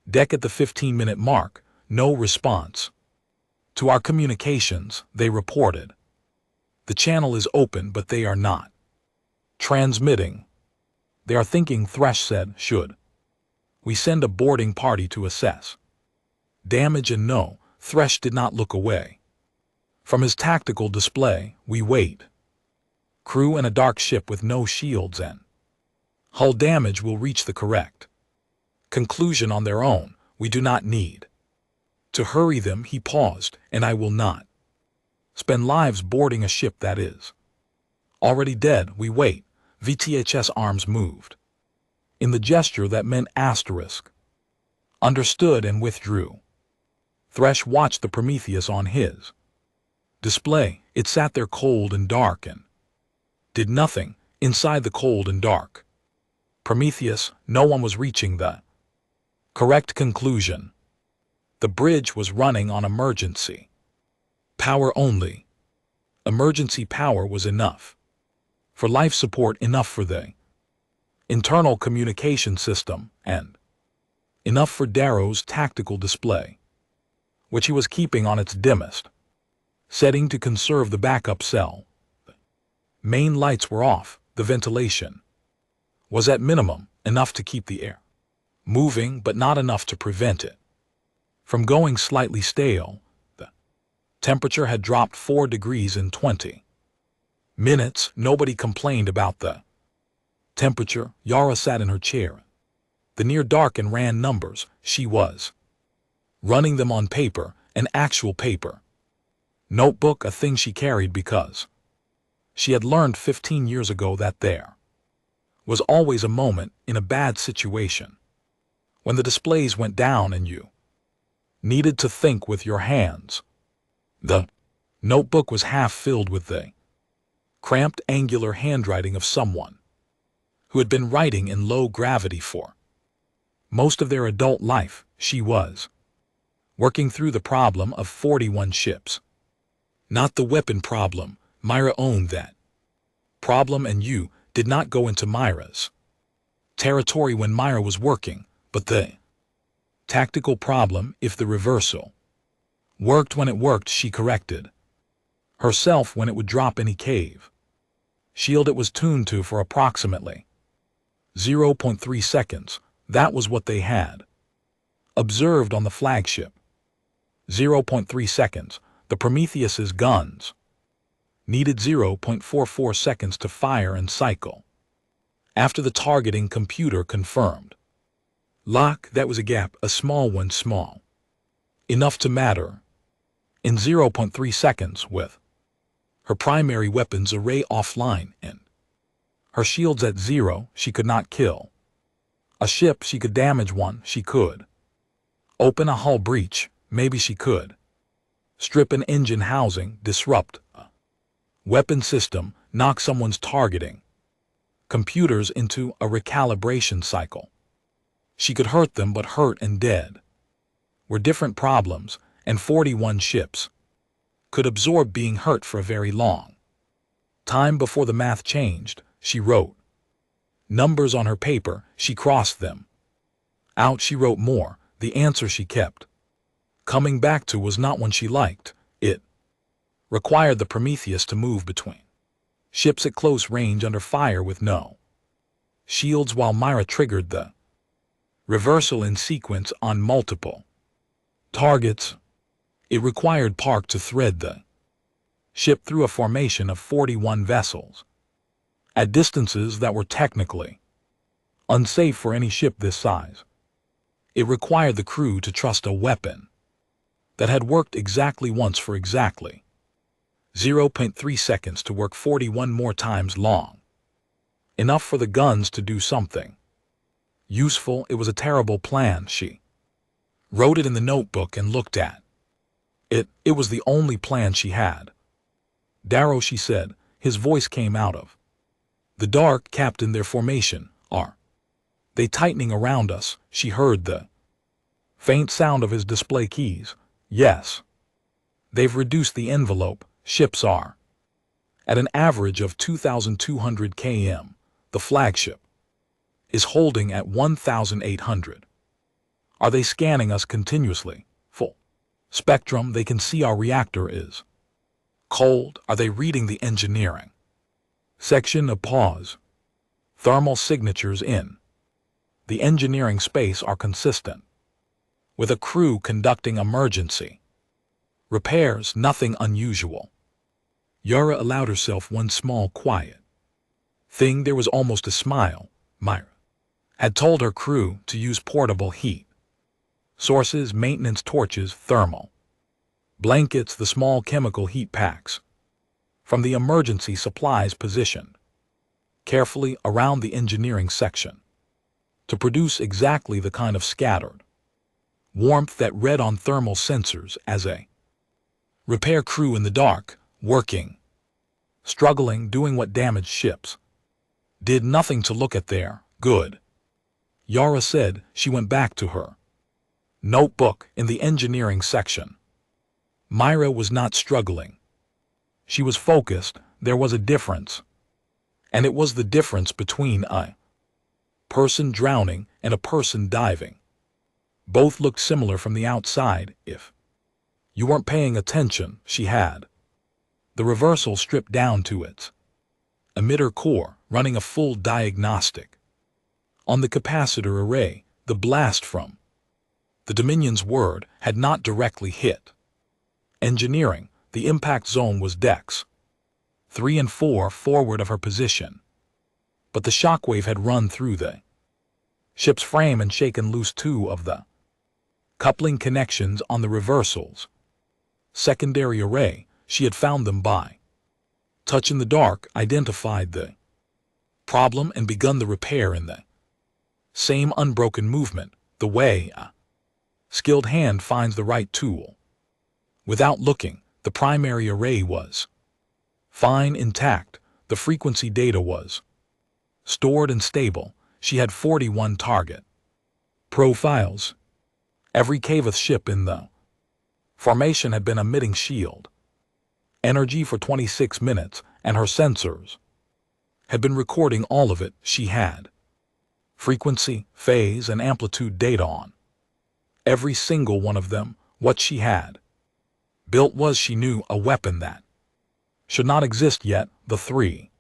S1: deck at the 15-minute mark. No response to our communications, they reported. The channel is open, but they are not transmitting. They are thinking, Thresh said. Should we send a boarding party to assess damage? And no, Thresh did not look away from his tactical display. We wait. Crew in a dark ship with no shields and hull damage will reach the correct conclusion on their own. We do not need to hurry them. He paused. And I will not spend lives boarding a ship that is already dead. We wait. VTH's arms moved in the gesture that meant asterisk. Understood, and withdrew. Thresh watched the Prometheus on his display. It sat there cold and dark and did nothing. Inside the cold and dark Prometheus, no one was reaching the correct conclusion. The bridge was running on emergency power only. Emergency power was enough for life support, enough for the internal communication system, and enough for Darrow's tactical display, which he was keeping on its dimmest setting to conserve the backup cell. Main lights were off. The ventilation was at minimum, enough to keep the air moving, but not enough to prevent it from going slightly stale. The temperature had dropped 4 degrees in 20 minutes. Nobody complained about the temperature. Yara sat in her chair. The near dark and ran numbers. She was running them on paper, an actual paper notebook, a thing she carried because she had learned 15 years ago that there was always a moment in a bad situation when the displays went down and you needed to think with your hands. The notebook was half filled with the cramped, angular handwriting of someone who had been writing in low gravity for most of their adult life. She was working through the problem of 41 ships. Not the weapon problem. Myra owned that problem, and you did not go into Myra's territory when Myra was working, but the tactical problem, if the reversal worked when it worked, she corrected herself when it would drop any cave shield it was tuned to for approximately 0.3 seconds. That was what they had observed on the flagship. 0.3 seconds. The Prometheus's guns needed 0.44 seconds to fire and cycle. After the targeting computer confirmed lock, that was a gap, a small one, small enough to matter. In 0.3 seconds, with her primary weapons array offline and her shields at 0, she could not kill a ship. She could damage one. She could open a hull breach. Maybe she could strip an engine housing, disrupt a weapon system, knock someone's targeting computers into a recalibration cycle. She could hurt them, but hurt and dead were different problems, and 41 ships could absorb being hurt for a very long time before the math changed. She wrote numbers on her paper. She crossed them out. She wrote more. The answer she kept coming back to was not one she liked. It required the Prometheus to move between ships at close range under fire with no shields while Myra triggered the reversal in sequence on multiple targets. It required Park to thread the ship through a formation of 41 vessels at distances that were technically unsafe for any ship this size. It required the crew to trust a weapon that had worked exactly once for exactly 0.3 seconds to work 41 more times long. Enough for the guns to do something useful. It was a terrible plan. She wrote it in the notebook and looked at It was the only plan she had. Darrow, she said, his voice came out of the dark. Captain, their formation, are they tightening around us? She heard the faint sound of his display keys. Yes. They've reduced the envelope. Ships are at an average of 2,200 km. The flagship is holding at 1,800. Are they scanning us continuously? Full spectrum. They can see our reactor is cold. Are they reading the engineering section? A pause. Thermal signatures in the engineering space are consistent with a crew conducting emergency repairs. Nothing unusual. Yara allowed herself one small quiet thing. There was almost a smile. Myra had told her crew to use portable heat sources, maintenance torches, thermal blankets, the small chemical heat packs from the emergency supplies positioned carefully around the engineering section to produce exactly the kind of scattered warmth that read on thermal sensors as a repair crew in the dark, working, struggling, doing what damaged ships did. Nothing to look at there. Good, Yara said. She went back to her notebook in the engineering section. Myra was not struggling. She was focused. There was a difference. And it was the difference between a person drowning and a person diving. Both looked similar from the outside. If you weren't paying attention, she had the reversal stripped down to its emitter core, running a full diagnostic on the capacitor array. The blast from the Dominion's word had not directly hit engineering. The impact zone was decks 3 and 4 forward of her position, but the shockwave had run through the ship's frame and shaken loose 2 of the coupling connections on the reversal's secondary array. She had found them by touch in the dark, identified the problem, and begun the repair in the same unbroken movement, the way a skilled hand finds the right tool. Without looking, the primary array was fine, intact. The frequency data was stored and stable. She had 41 target profiles. Every Kavath ship in the formation had been emitting shield energy for 26 minutes, and her sensors had been recording all of it. She had frequency, phase, and amplitude data on every single one of them. What she had built was, she knew, a weapon that should not exist yet. The 3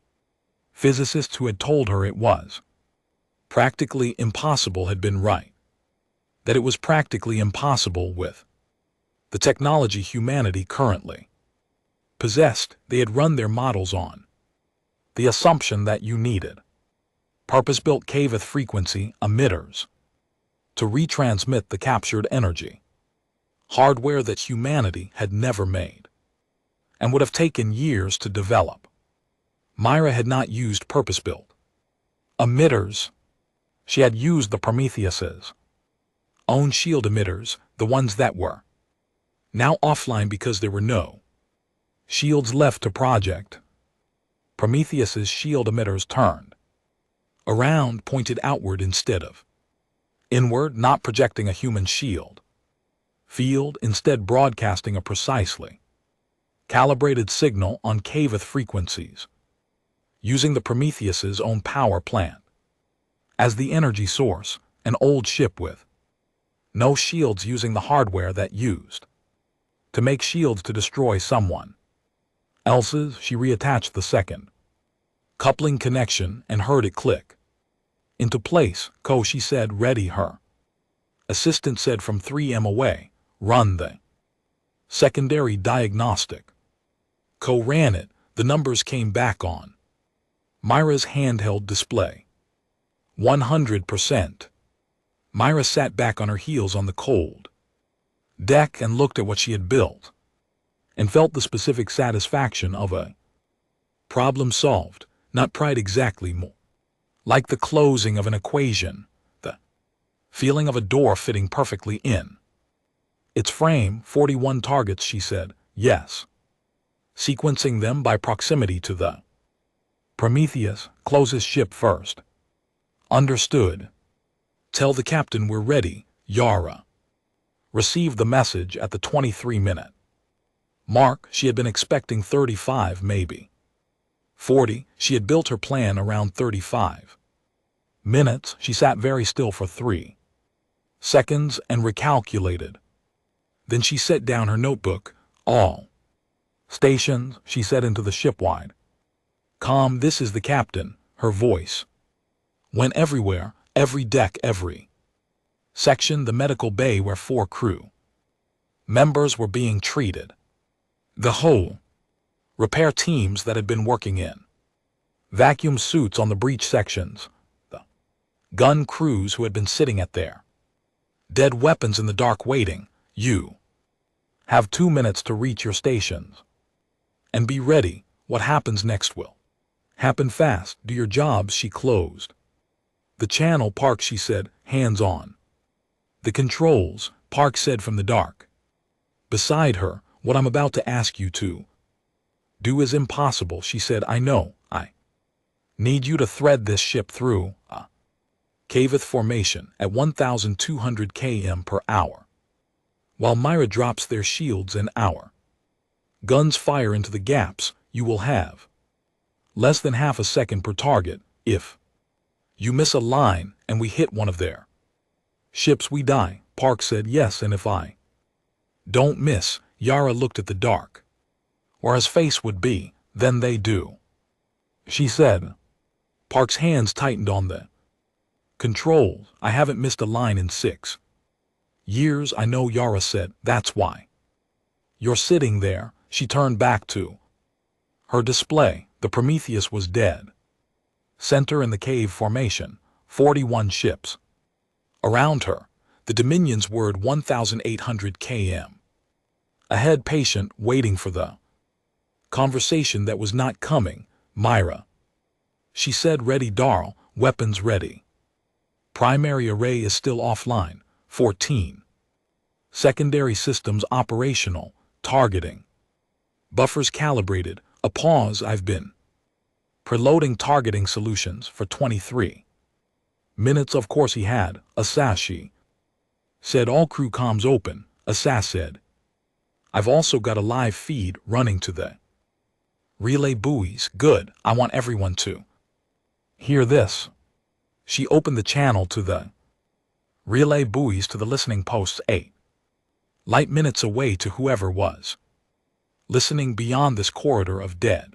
S1: physicists who had told her it was practically impossible had been right. That it was practically impossible with the technology humanity currently possessed. They had run their models on the assumption that you needed purpose-built Kavath frequency emitters to retransmit the captured energy, hardware that humanity had never made and would have taken years to develop. Myra had not used purpose-built emitters. She had used the Prometheus's own shield emitters, the ones that were now offline because there were no shields left to project. Prometheus's shield emitters turned around, pointed outward instead of inward, not projecting a human shield field, instead broadcasting a precisely calibrated signal on Kavath frequencies, using the Prometheus's own power plant as the energy source. An old ship with no shields, using the hardware that used to make shields to destroy someone else's. She reattached the second coupling connection and heard it click into place. Ko, she said. Ready, her assistant said from 3M away. Run the secondary diagnostic. Ko ran it. The numbers came back on Myra's handheld display. 100%. Myra sat back on her heels on the cold deck and looked at what she had built and felt the specific satisfaction of a problem solved. Not pride exactly, more like the closing of an equation, the feeling of a door fitting perfectly in Its frame, 41 targets, she said. Yes. Sequencing them by proximity to the Prometheus, closest ship first. Understood. Tell the captain we're ready, Yara. Received the message at the 23-minute mark. She had been expecting 35, maybe 40. She had built her plan around 35 minutes. She sat very still for 3 seconds and recalculated. Then she set down her notebook. All stations, she said into the shipwide comm. This is the captain. Her voice went everywhere, every deck, every section, the medical bay where 4 crew members were being treated, the whole repair teams that had been working in vacuum suits on the breach sections, the gun crews who had been sitting at their dead weapons in the dark waiting. You have 2 minutes to reach your stations and be ready. What happens next will happen fast. Do your jobs. She closed the channel. Park, she said, hands on the controls. Park said from the dark beside her, what I'm about to ask you to do is impossible. She said, I know. I need you to thread this ship through a caveth formation at 1,200 km per hour while Myra drops their shields and our guns fire into the gaps. You will have less than half a second per target. If you miss a line and we hit one of their ships, we die. Park said, yes, and if I don't miss, Yara looked at the dark where his face would be, then they do, she said. Park's hands tightened on the controls. I haven't missed a line in 6 years. I know, Yara said. That's why you're sitting there. She turned back to her display. The Prometheus was dead center in the cave formation, 41 ships around her. The Dominions were at 1,800 km ahead, patient, waiting for the conversation that was not coming. Myra, she said, ready, Darl, weapons ready. Primary array is still offline. 14. Secondary systems operational. Targeting buffers calibrated. A pause. I've been preloading targeting solutions for 23 minutes. Of course he had. Assas, she said. All crew comms open. Assas said, I've also got a live feed running to the relay buoys. Good. I want everyone to hear this. She opened the channel to the relay buoys to the listening posts 8 light minutes away to whoever was listening beyond this corridor of dead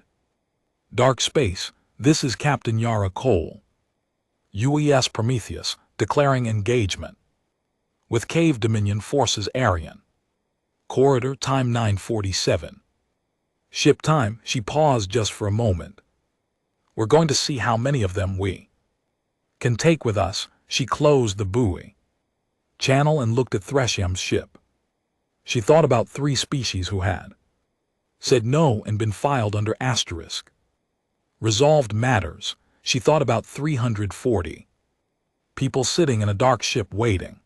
S1: dark space. This is Captain Yara Cole, UES Prometheus, declaring engagement with Cave Dominion forces. Aryan corridor, time 9:47. Ship time. She paused just for a moment. We're going to see how many of them we can take with us. She closed the buoy channel and looked at Thresham's ship. She thought about 3 species who had said no and been filed under asterisk resolved matters. She thought about 340 people sitting in a dark ship waiting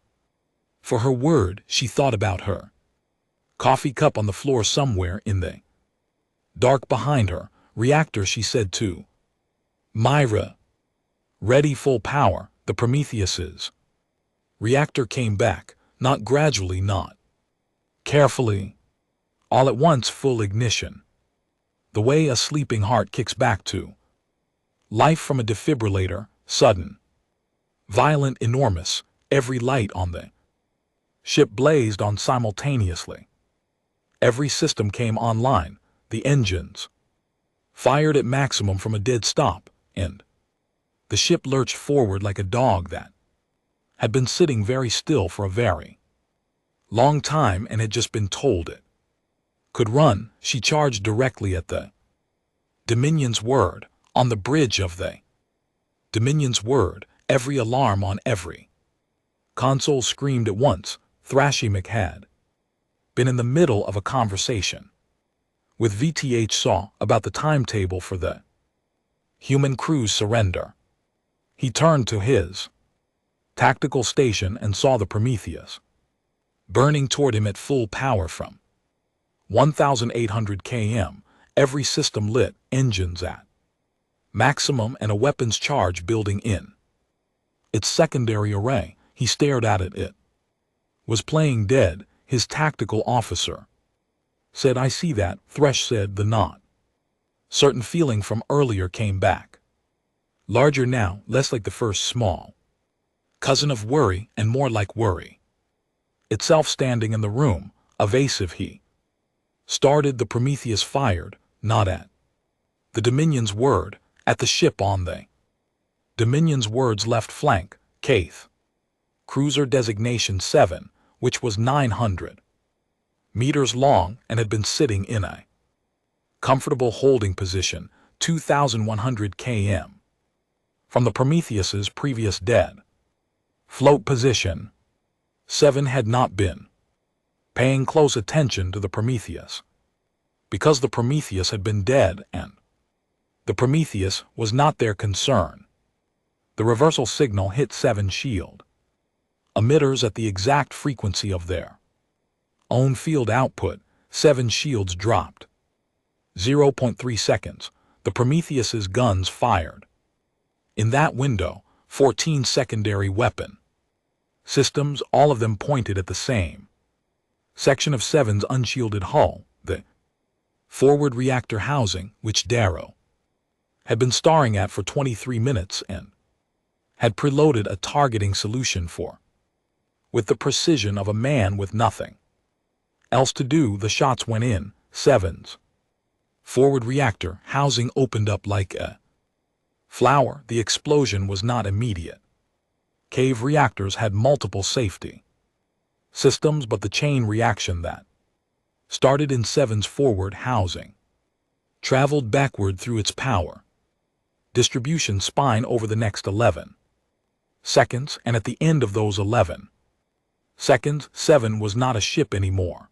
S1: for her word. She thought about her coffee cup on the floor somewhere in the dark behind her. Reactor, she said to Myra. Ready, full power. The Prometheus's reactor came back, not gradually, not carefully, all at once, full ignition. The way a sleeping heart kicks back to life from a defibrillator, sudden, violent, enormous. Every light on the ship blazed on simultaneously. Every system came online. The engines fired at maximum from a dead stop, and the ship lurched forward like a dog that had been sitting very still for a very long time and had just been told it could run. She charged directly at the Dominion's word. On the bridge of the Dominion's word, every alarm on every console screamed at once. Thrashimek had been in the middle of a conversation with VTH Saw about the timetable for the human crew's surrender. He turned to his tactical station and saw the Prometheus burning toward him at full power from 1,800 km, every system lit, engines at maximum and a weapons charge building in its secondary array. He stared at it. It was playing dead. His tactical officer said, "I see that." Thresh said the not certain feeling from earlier came back. Larger now, less like the first small cousin of worry and more like worry itself standing in the room, evasive. He started. The Prometheus fired, not at the Dominion's word, at the ship on the Dominion's word's left flank, Kaith. Cruiser designation 7, which was 900 meters long and had been sitting in a comfortable holding position, 2,100 km from the Prometheus's previous dead float position. 7 had not been paying close attention to the Prometheus because the Prometheus had been dead and the Prometheus was not their concern. The reversal signal hit 7's shield emitters at the exact frequency of their own field output. 7 shields dropped. 0.3 seconds. The Prometheus's guns fired. In that window, 14 secondary weapon systems, all of them pointed at the same section of 7's unshielded hull, the forward reactor housing, which Darrow had been staring at for 23 minutes and had preloaded a targeting solution for. With the precision of a man with nothing else to do, the shots went in. 7's forward reactor housing opened up like a flower. The explosion was not immediate. Cave reactors had multiple safety systems, but the chain reaction that started in 7's forward housing traveled backward through its power distribution spine over the next 11 seconds, and at the end of those 11 seconds, 7 was not a ship anymore.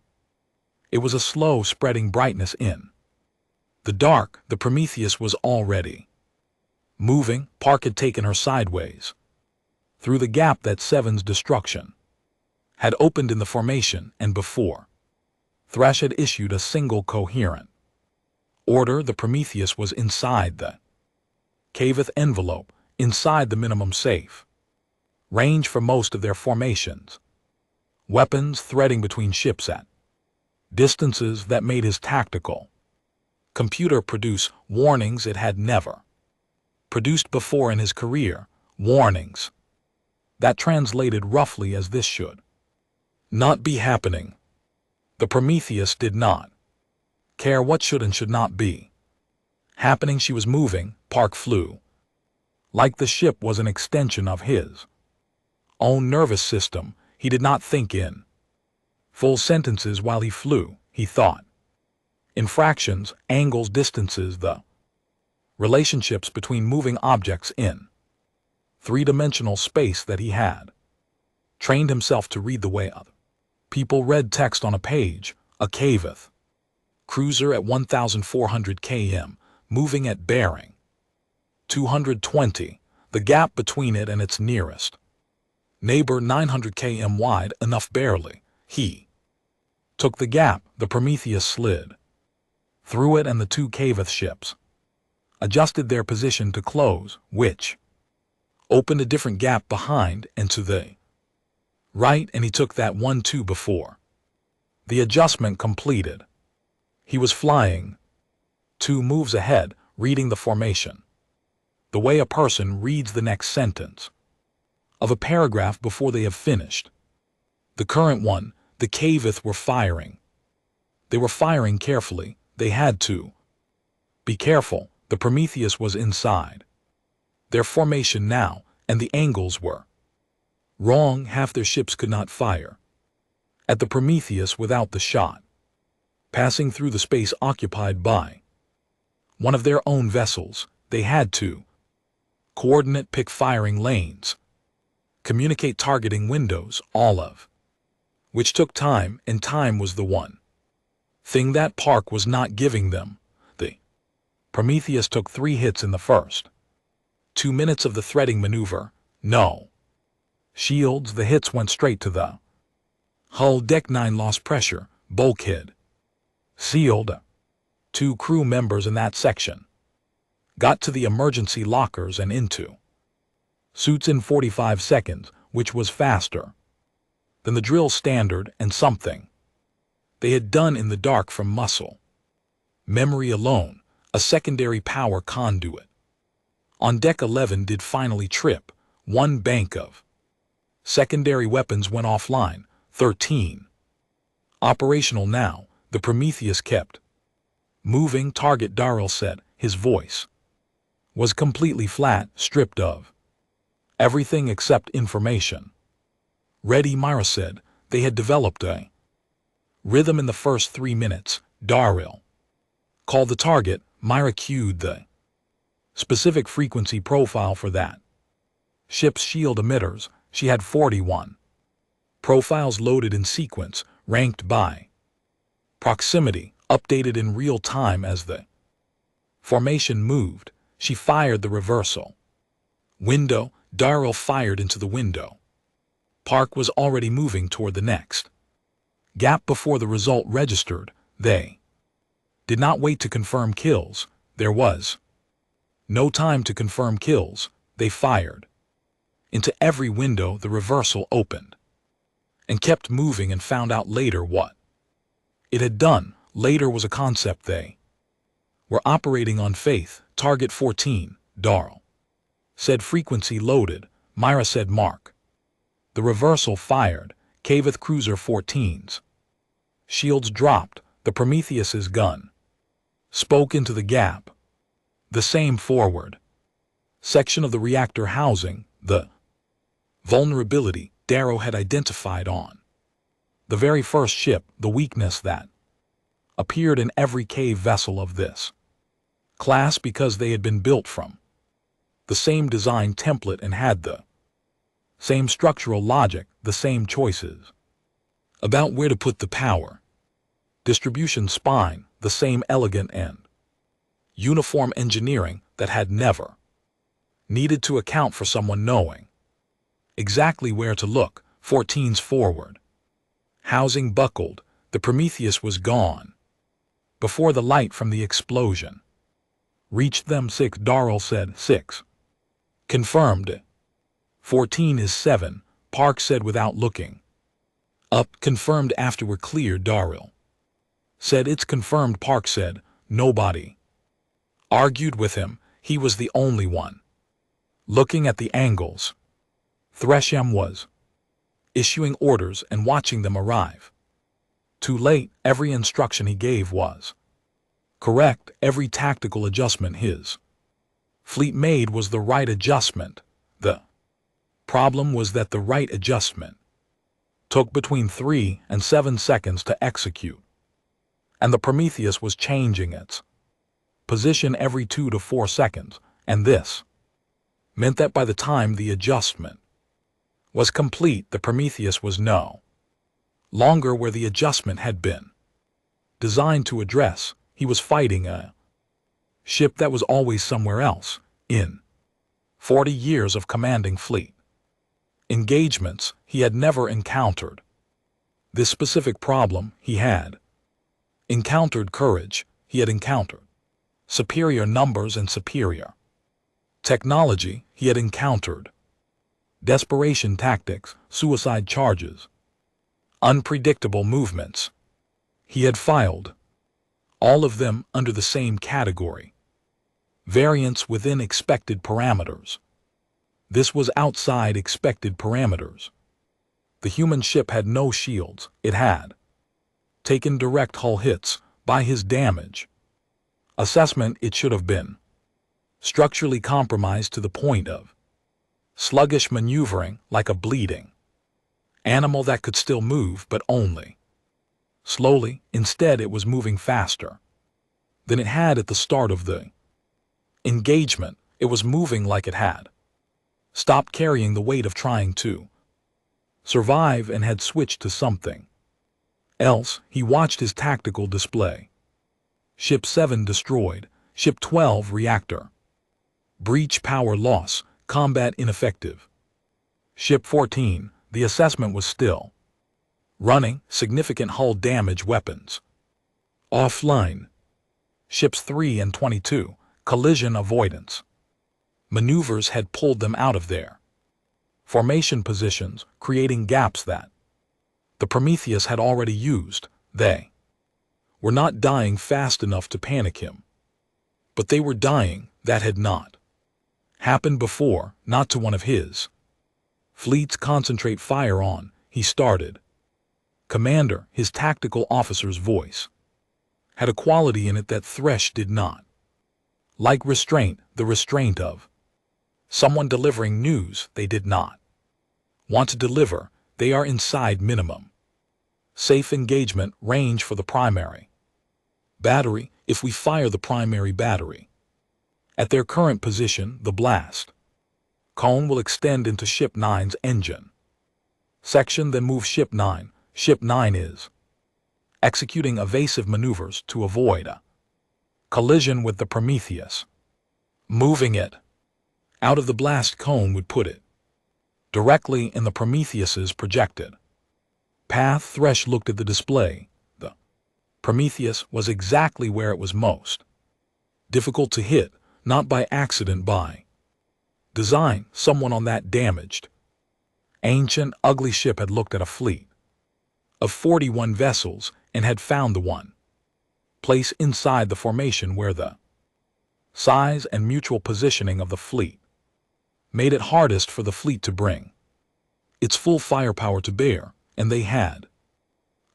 S1: It was a slow spreading brightness in the dark. The Prometheus was already moving. Park had taken her sideways through the gap that 7's destruction had opened in the formation, and before Thresh had issued a single coherent order, the Prometheus was inside the caveth envelope, inside the minimum safe range for most of their formations. Weapons threading between ships at distances that made his tactical computer produce warnings it had never produced before in his career. Warnings that translated roughly as this should not be happening. The Prometheus did not care what should and should not be happening. She was moving. Park flew like the ship was an extension of his own nervous system. He did not think in full sentences while he flew. He thought in fractions, angles, distances, the relationships between moving objects in three-dimensional space that he had trained himself to read the way other people read text on a page. A caveth cruiser at 1,400 km, moving at bearing 220, the gap between it and its nearest neighbor 900 km wide, enough barely. He took the gap. The Prometheus slid through it, and the two caveth ships adjusted their position to close, which opened a different gap behind and to the right, and he took that one too before the adjustment completed. He was flying 2 moves ahead, reading the formation the way a person reads the next sentence of a paragraph before they have finished. The current one, the caveth were firing. They were firing carefully. They had to be careful. The Prometheus was inside their formation now, and the angles were wrong. Half their ships could not fire at the Prometheus without the shot passing through the space occupied by one of their own vessels. They had to coordinate, pick firing lanes, communicate targeting windows, all of which took time, and time was the one thing that Park was not giving them. The Prometheus took 3 hits in the first 2 minutes of the threading maneuver. No shields. The hits went straight to the Hull Deck 9 lost pressure, bulkhead. Sealed. 2 crew members in that section. Got to the emergency lockers and into suits in 45 seconds, which was faster than the drill standard and something they had done in the dark from muscle memory alone, a secondary power conduit. On deck 11 did finally trip, one bank of secondary weapons went offline, 13. Operational now, the Prometheus kept moving. Target, Darrell said, his voice was completely flat, stripped of everything except information. Ready, Myra said. They had developed a rhythm in the first 3 minutes. Darrell called the target. Myra cued the specific frequency profile for that ship's shield emitters. She had 41 profiles loaded in sequence, ranked by proximity, updated in real time as the formation moved. She fired the reversal window. Darrell fired into the window. Park was already moving toward the next gap before the result registered. They did not wait to confirm kills. There was no time to confirm kills. They fired into every window the reversal opened and kept moving, and found out later what it had done. Later was a concept they were operating on. Faith. Target 14, Darrell said. Frequency loaded. Myra said, mark. The reversal fired. Caveth Cruiser 14's shields dropped. The Prometheus's gun spoke into the gap. The same forward section of the reactor housing the vulnerability Darrow had identified on the very first ship, the weakness that appeared in every cave vessel of this class because they had been built from the same design template and had the same structural logic, the same choices about where to put the power distribution spine, the same elegant and uniform engineering that had never needed to account for someone knowing exactly where to look. 14's forward housing buckled. The Prometheus was gone before the light from the explosion reached them. 6, Darrell said. 6. Confirmed. 14 is 7, Park said without looking up. Confirmed after we're clear, Darrell said. It's confirmed, Park said. Nobody argued with him. He was the only one looking at the angles. Thresham was issuing orders and watching them arrive. Too late. Every instruction he gave was correct. Every tactical adjustment his fleet made was the right adjustment. The problem was that the right adjustment took between 3 and 7 seconds to execute, and the Prometheus was changing its position every 2 to 4 seconds, and this meant that by the time the adjustment was complete, the Prometheus was no longer where the adjustment had been designed to address. He was fighting a ship that was always somewhere else. In 40 years of commanding fleet engagements, he had never encountered this specific problem. He had encountered courage. He had encountered superior numbers and superior technology. He had encountered desperation tactics, suicide charges, unpredictable movements. He had filed all of them under the same category: variance within expected parameters. This was outside expected parameters. The human ship had no shields. It had taken direct hull hits. By his damage assessment, it should have been structurally compromised to the point of sluggish maneuvering, like a bleeding animal that could still move but only slowly. Instead, it was moving faster than it had at the start of the engagement. It was moving like it had stopped carrying the weight of trying to survive and had switched to something else. He watched his tactical display. Ship 7 destroyed. Ship 12 reactor breach, power loss, combat ineffective. Ship 14, the assessment was still Running, significant hull damage weapons. Offline. Ships 3 and 22, collision avoidance. Maneuvers had pulled them out of there. Formation positions, creating gaps that the Prometheus had already used. They were not dying fast enough to panic him. But they were dying. That had not happened before, not to one of his fleets. Concentrate fire on, he started. Commander, his tactical officer's voice had a quality in it that Thresh did not. Like restraint, the restraint of someone delivering news they did not want to deliver. They are inside minimum safe engagement range for the primary battery. If we fire the primary battery at their current position, the blast cone will extend into Ship 9's engine section, then move Ship 9. Ship 9 is executing evasive maneuvers to avoid a collision with the Prometheus. Moving it out of the blast cone would put it directly in the Prometheus's projected path. Thresh looked at the display. The Prometheus was exactly where it was most difficult to hit, not by accident, by design. Someone on that damaged, ancient, ugly ship had looked at a fleet of 41 vessels and had found the one place inside the formation where the size and mutual positioning of the fleet made it hardest for the fleet to bring its full firepower to bear, and they had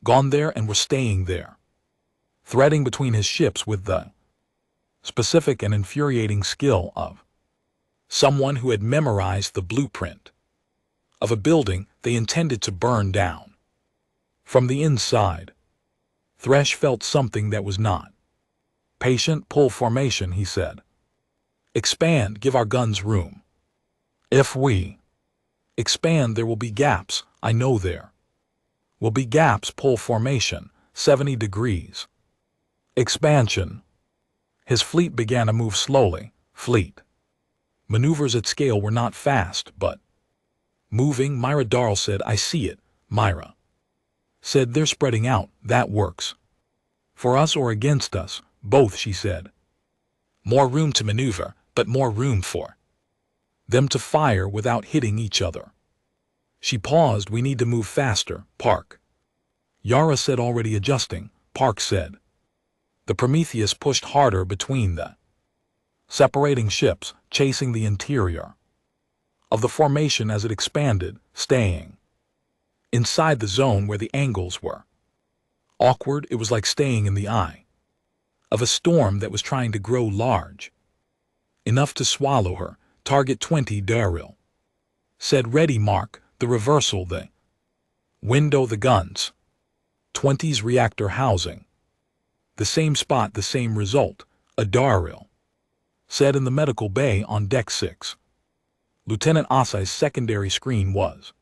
S1: gone there and were staying there, threading between his ships with the specific and infuriating skill of someone who had memorized the blueprint of a building they intended to burn down. From the inside, Thresh felt something that was not patient. Pull formation, he said. Expand, give our guns room. If we expand, there will be gaps. I know there will be gaps. Pull formation, 70 degrees. Expansion. His fleet began to move slowly. Fleet maneuvers at scale were not fast, but moving. Myra Darl said, I see it. Myra said, they're spreading out. That works. For us or against us? Both, she said. More room to maneuver, but more room for them to fire without hitting each other. She paused. We need to move faster, Park. Yara said, already adjusting. Park said. The Prometheus pushed harder between the separating ships, chasing the interior of the formation as it expanded, staying inside the zone where the angles were awkward. It was like staying in the eye of a storm that was trying to grow large enough to swallow her. Target 20, Daryl said. Ready, Mark. The reversal, the window, the guns. 20's reactor housing. The same spot, the same result, Daryl said. In the medical bay on deck 6. Lieutenant Asai's secondary screen was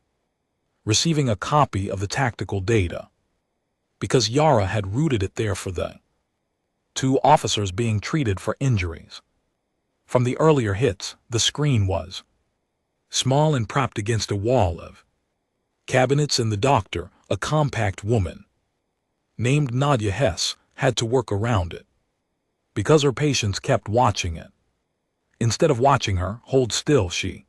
S1: receiving a copy of the tactical data because Yara had routed it there for the 2 officers being treated for injuries from the earlier hits. The screen was small and propped against a wall of cabinets, and the doctor, a compact woman named Nadia Hess, had to work around it because her patients kept watching it. Instead of watching her, hold still, she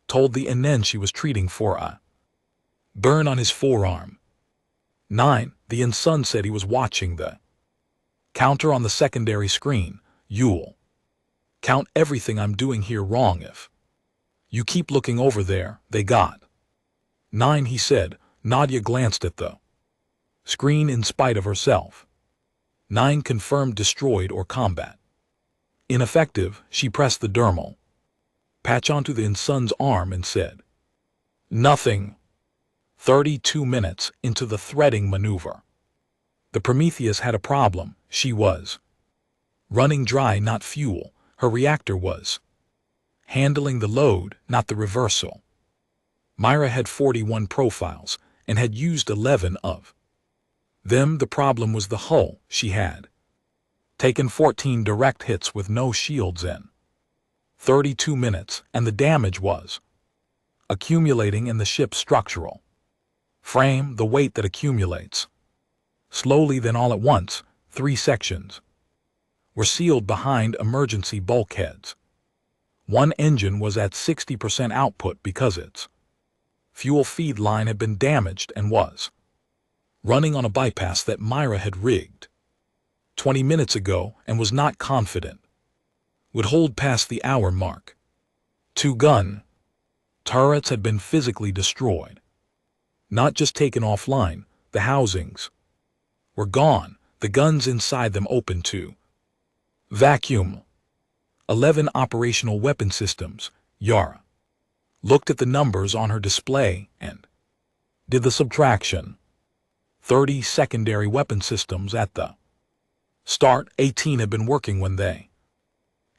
S1: told the NN she was treating for a burn on his forearm. 9. The Insun said he was watching the counter on the secondary screen. You'll count everything I'm doing here wrong if you keep looking over there. They got 9, he said. Nadia glanced at the screen in spite of herself. 9 confirmed destroyed or combat ineffective. She pressed the dermal patch onto the Insun's arm and said, nothing. 32 minutes into the threading maneuver, the Prometheus had a problem. She was running dry, not fuel. Her reactor was handling the load, not the reversal. Myra had 41 profiles and had used 11 of them. The problem was the hull. She had taken 14 direct hits with no shields in 32 minutes, and the damage was accumulating in the ship's structural Frame, the weight that accumulates. Slowly, then all at once, 3 sections were sealed behind emergency bulkheads. One engine was at 60% output because its fuel feed line had been damaged and was running on a bypass that Myra had rigged 20 minutes ago and was not confident would hold past the hour mark. 2 gun turrets had been physically destroyed. Not just taken offline, the housings were gone, the guns inside them open to vacuum. 11 operational weapon systems. Yara looked at the numbers on her display and did the subtraction. 30 secondary weapon systems at the start. 18 had been working when they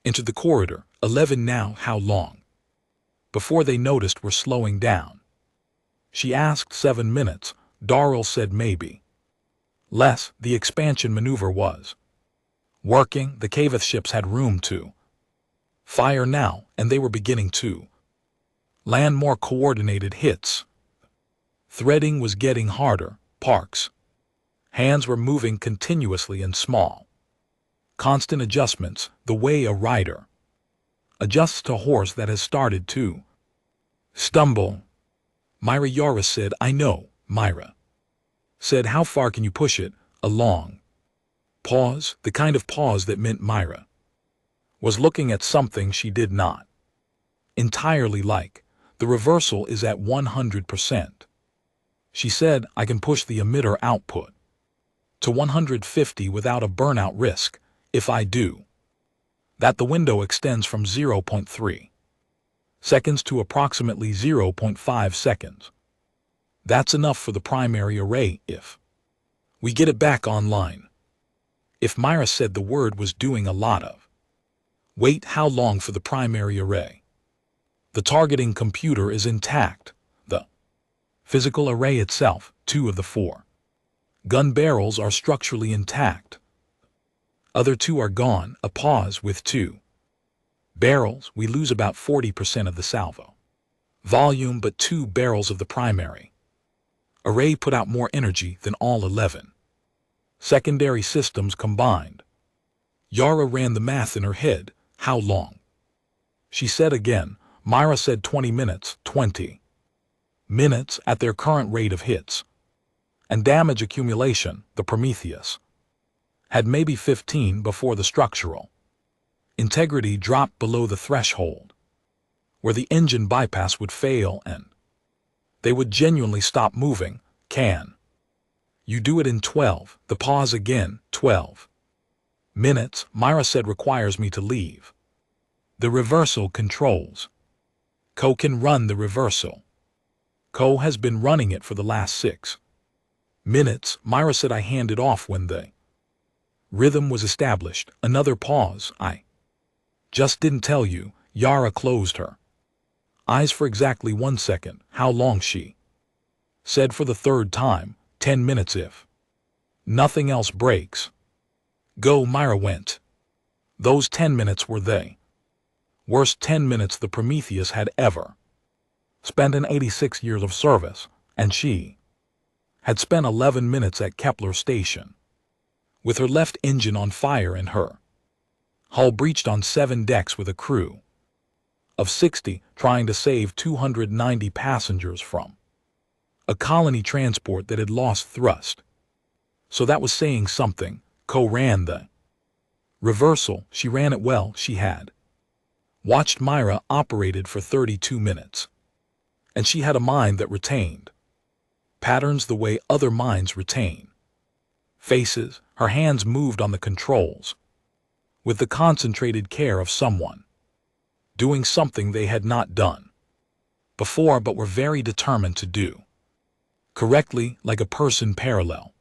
S1: entered the corridor. 11 now. How long before they noticed were slowing down? She asked. 7 minutes. Darrell said maybe less. The expansion maneuver was working. The Cavith ships had room to fire now, and they were beginning to land more coordinated hits. Threading was getting harder. Parks' hands were moving continuously in small, constant adjustments, the way a rider adjusts to a horse that has started to stumble. Yara said, I know. Myra said, how far can you push it? A long pause, the kind of pause that meant Myra was looking at something she did not entirely like. The reversal is at 100%. She said, I can push the emitter output to 150 without a burnout risk. If I do that, the window extends from 0.3 seconds to approximately 0.5 seconds. That's enough for the primary array if we get it back online. If Myra said the word was doing a lot of wait, how long for the primary array? The targeting computer is intact. The physical array itself, 2 of the 4 gun barrels are structurally intact. Other 2 are gone. A pause. With 2 barrels, we lose about 40% of the salvo volume, but 2 barrels of the primary array put out more energy than all 11 secondary systems combined. Yara ran the math in her head. How long? She said again. Myra said 20 minutes. 20 minutes at their current rate of hits and damage accumulation. The Prometheus had maybe 15 before the structural integrity dropped below the threshold where the engine bypass would fail and they would genuinely stop moving. Can you do it in 12? The pause again. 12 minutes, Myra said, requires me to leave the reversal controls. Co can run the reversal. Co has been running it for the last 6 minutes. Myra said, I handed off when the rhythm was established. Another pause. I just didn't tell you. Yara closed her eyes for exactly 1 second. How long? She said for the 3rd time. 10 minutes if nothing else breaks. Go. Myra went. Those 10 minutes were the worst 10 minutes the Prometheus had ever spent in 86 years of service, and she had spent 11 minutes at Kepler Station with her left engine on fire and her hull breached on 7 decks with a crew of 60 trying to save 290 passengers from a colony transport that had lost thrust. So that was saying something. Co ran the reversal. She ran it well. She had watched Myra operated for 32 minutes. And she had a mind that retained patterns the way other minds retain faces. Her hands moved on the controls with the concentrated care of someone doing something they had not done before but were very determined to do correctly, like a person parallel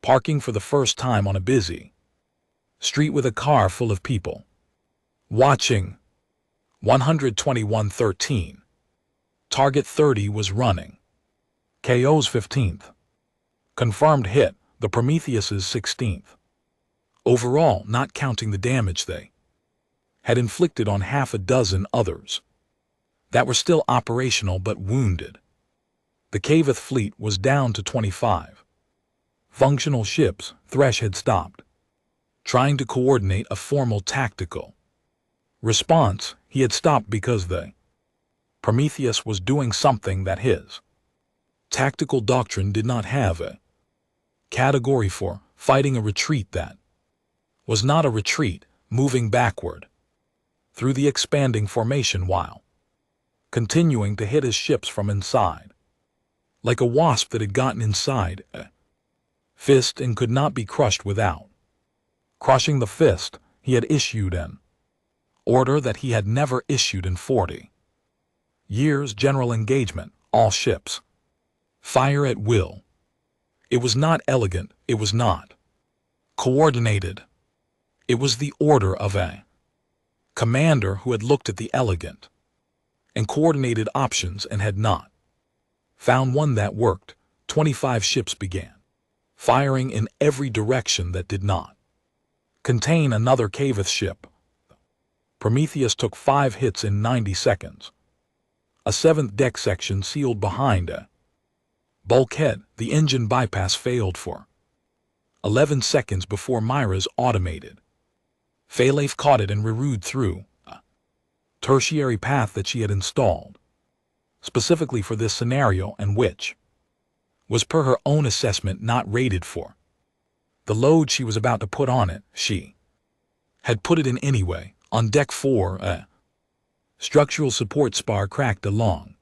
S1: parking for the first time on a busy street with a car full of people watching. 121-13. Target 30 was running. KO's 15th. Confirmed hit, the Prometheus's 16th. Overall, not counting the damage they had inflicted on half a dozen others that were still operational but wounded. The Cavith fleet was down to 25. Functional ships. Thresh had stopped trying to coordinate a formal tactical response. He had stopped because the Prometheus was doing something that his tactical doctrine did not have a category for: fighting a retreat that was not a retreat, moving backward through the expanding formation while continuing to hit his ships from inside, like a wasp that had gotten inside a fist and could not be crushed without crushing the fist. He had issued an order that he had never issued in 40 years: general engagement, all ships. Fire at will. It was not elegant, it was not coordinated. It was the order of a commander who had looked at the elegant and coordinated options and had not found one that worked. 25 ships began firing in every direction that did not contain another Cavith ship. Prometheus took 5 hits in 90 seconds. A 7th deck section sealed behind a bulkhead. The engine bypass failed for 11 seconds before Myra's automated Phalaf caught it and rerouted through a tertiary path that she had installed specifically for this scenario, and which was, per her own assessment, not rated for the load she was about to put on it. She had put it in anyway. On deck 4, a structural support spar cracked along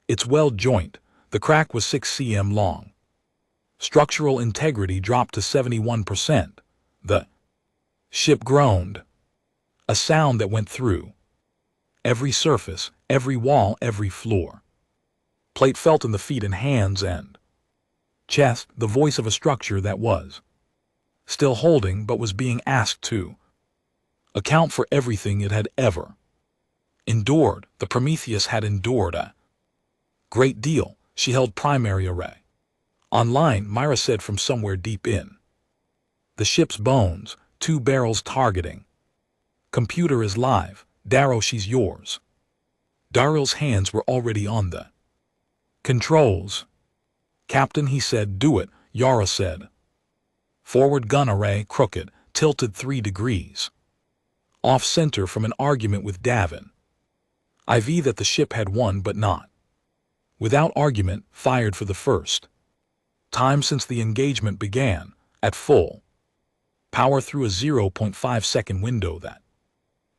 S1: its weld joint. The crack was 6 cm long. Structural integrity dropped to 71%. The ship groaned, a sound that went through every surface, every wall, every floor plate felt in the feet and hands and chest, the voice of a structure that was still holding but was being asked to account for everything it had ever endured. The Prometheus had endured a great deal. She held primary array online, Myra said from somewhere deep in the ship's bones. 2 barrels targeting. Computer is live. Darrow, she's yours. Darrell's hands were already on the controls. Captain, he said. Do it, Yara said. Forward gun array crooked, tilted 3 degrees. Off center from an argument with Davin. IV that the ship had won but not without argument, fired for the first time since the engagement began, at full power through a 0.5 second window that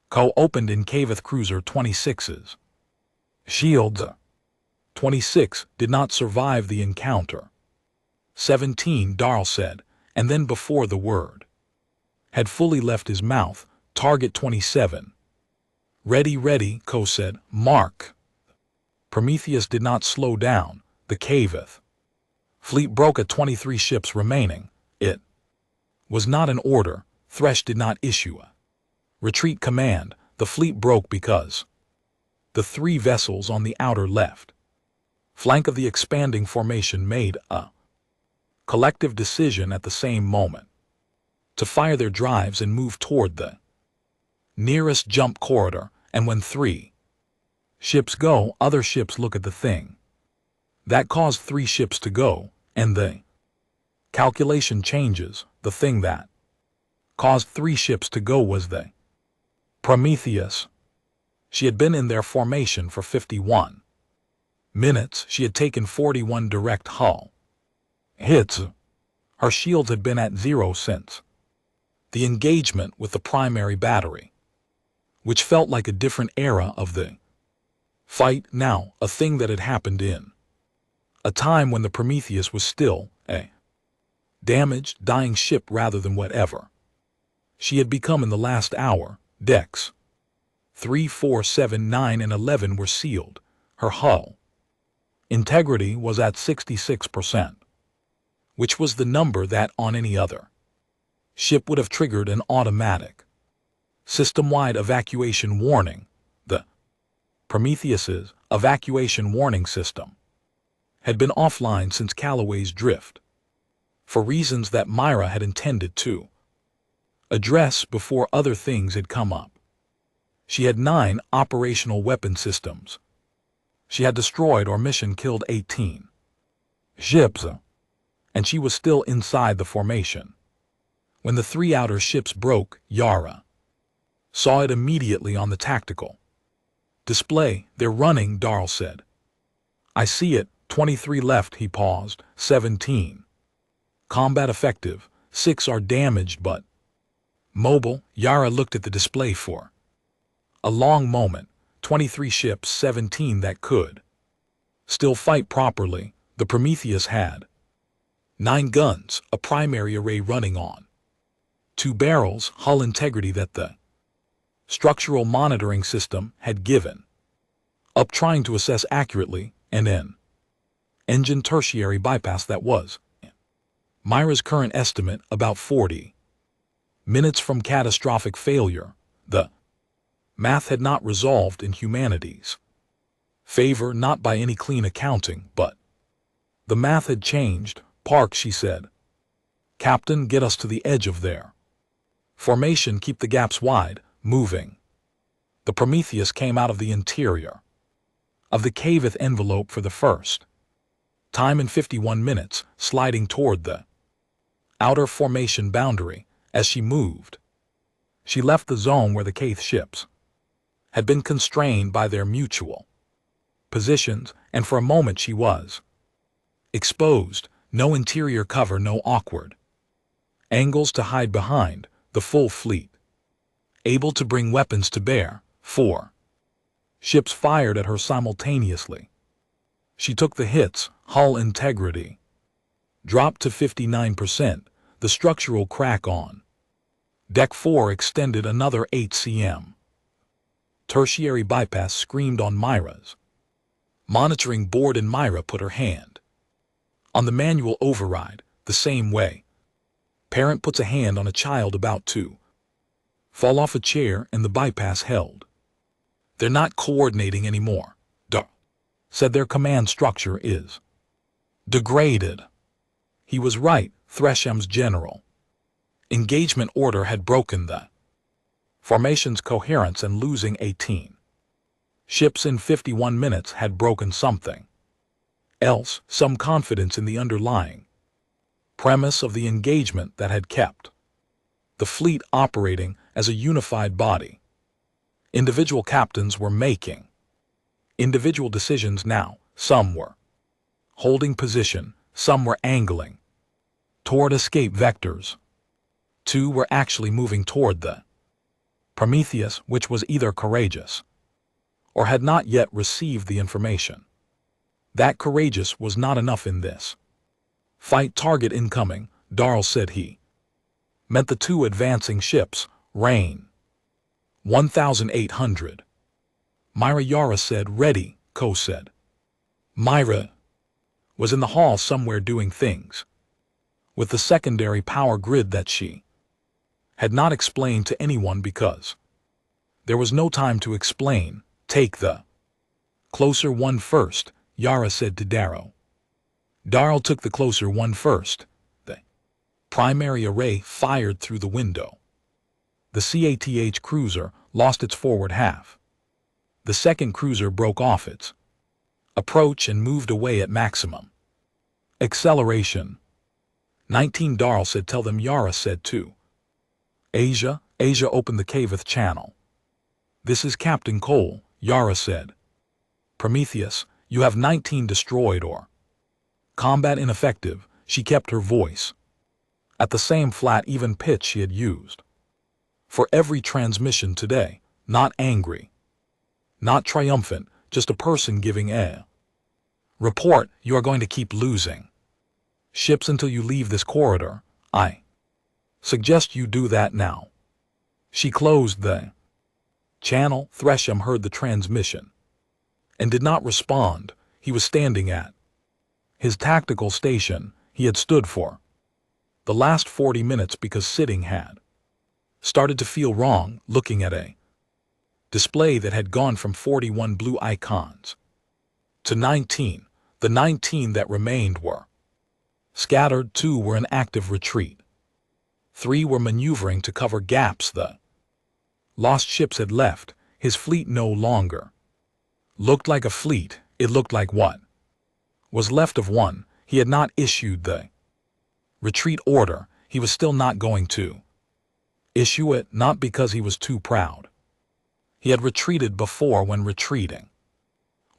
S1: co-opened in Cavith Cruiser 26's shields. 26 did not survive the encounter. 17, Darl said, and then before the word had fully left his mouth, target 27. Ready, ready, Co said. Mark. Prometheus did not slow down. The Cavith fleet broke at 23 ships remaining. It was not an order. Thresh did not issue a retreat command. The fleet broke because the 3 vessels on the outer left flank of the expanding formation made a collective decision at the same moment to fire their drives and move toward the nearest jump corridor. And when 3 ships go, other ships look at the thing that caused 3 ships to go, and the calculation changes. The thing that caused 3 ships to go was the Prometheus. She had been in their formation for 51 minutes. She had taken 41 direct hull hits. Her shields had been at 0 since the engagement with the primary battery, which felt like a different era of the fight now, a thing that had happened in a time when the Prometheus was still a damaged, dying ship rather than whatever she had become in the last hour. Decks 3, 4, 7, 9, and 11 were sealed. Her hull integrity was at 66%, which was the number that on any other ship would have triggered an automatic system-wide evacuation warning. The Prometheus's evacuation warning system had been offline since Calloway's drift, for reasons that Myra had intended to address before other things had come up. She had 9 operational weapon systems. She had destroyed or mission killed 18 ships, and she was still inside the formation. When the 3 outer ships broke, Yara saw it immediately on the tactical display. They're running, Darl said. I see it, 23 left, he paused, 17. Combat effective, 6 are damaged but mobile. Yara looked at the display for a long moment. 23 ships, 17 that could still fight properly. The Prometheus had 9 guns, a primary array running on 2 barrels, hull integrity that the structural monitoring system had given up trying to assess accurately, and an engine tertiary bypass that was Myra's current estimate about 40 minutes from catastrophic failure. The math had not resolved in humanity's favor, not by any clean accounting, but the math had changed. Park, she said. Captain, get us to the edge of their formation, keep the gaps wide, moving. The Prometheus came out of the interior of the caveth envelope for the first time in 51 minutes, sliding toward the outer formation boundary. As she moved, she left the zone where the Caith ships had been constrained by their mutual positions, and for a moment she was exposed. No interior cover, no awkward angles to hide behind. The full fleet able to bring weapons to bear. 4 ships fired at her simultaneously. She took the hits. Hull integrity dropped to 59%. The structural crack on Deck 4 extended another 8 cm. Tertiary bypass screamed on Myra's monitoring board, and Myra put her hand on the manual override, the same way parent puts a hand on a child about to fall off a chair, and the bypass held. They're not coordinating anymore, said. Their command structure is degraded. He was right. Thresham's general engagement order had broken the formation's coherence, and losing 18 ships in 51 minutes had broken something else, some confidence in the underlying premise of the engagement that had kept the fleet operating as a unified body. Individual captains were making individual decisions now. Some were holding position, some were angling toward escape vectors. 2 were actually moving toward the Prometheus, which was either courageous or had not yet received the information. That courageous was not enough in this fight. Target incoming, Darl said. He meant the 2 advancing ships. Rain 1800. Myra. Yara said. Ready, Ko said. Myra was in the hall somewhere doing things with the secondary power grid that she had not explained to anyone because there was no time to explain. Take the closer one first, Yara said to Darrow. Darl took the closer one first. The primary array fired through the window. The CATH cruiser lost its forward half. The second cruiser broke off its approach and moved away at maximum acceleration. 19, Darl said. Tell them, Yara said to Asia. Asia opened the Caveth channel. This is Captain Cole, Yara said. Prometheus, you have 19 destroyed or combat ineffective. She kept her voice at the same flat, even pitch she had used for every transmission today. Not angry, not triumphant, just a person giving a report. You are going to keep losing ships until you leave this corridor. I suggest you do that now. She closed the channel. Thresham heard the transmission and did not respond. He was standing at his tactical station. He had stood for the last 40 minutes because sitting had started to feel wrong, looking at a display that had gone from 41 blue icons to 19. The 19 that remained were scattered. 2 were in active retreat. 3 were maneuvering to cover gaps the lost ships had left. His fleet no longer looked like a fleet. It looked like what was left of one. He had not issued the retreat order. He was still not going to issue it, not because he was too proud. He had retreated before when retreating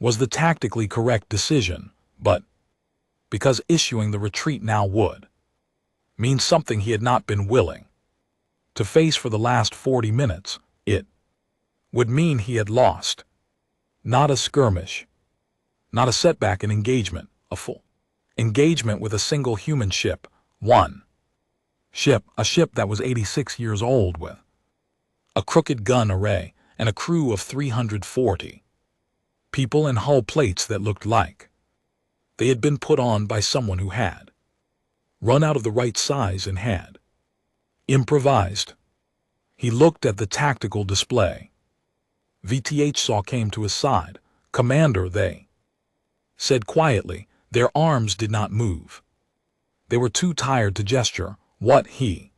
S1: was the tactically correct decision, but because issuing the retreat now would mean something he had not been willing to face for the last 40 minutes, it would mean he had lost. Not a skirmish, not a setback in engagement, a full engagement with a single human ship, one ship, a ship that was 86 years old with a crooked gun array and a crew of 340 people and hull plates that looked like they had been put on by someone who had run out of the right size and had improvised. He looked at the tactical display. VTH came to his side. "Commander," they said quietly. Their arms did not move. They were too tired to gesture. "What?" he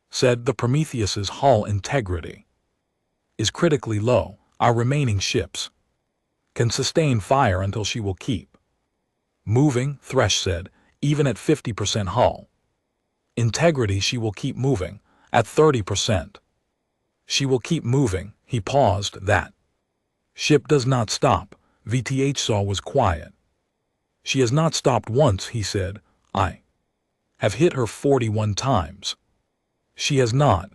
S1: said. "The Prometheus's hull integrity is critically low. Our remaining ships can sustain fire until she will keep moving," Thresh said. "Even at 50% hull integrity, she will keep moving. At 30%, she will keep moving." He paused. "That ship does not stop." VTH was quiet. "She has not stopped once," he said. "I have hit her 41 times. She has not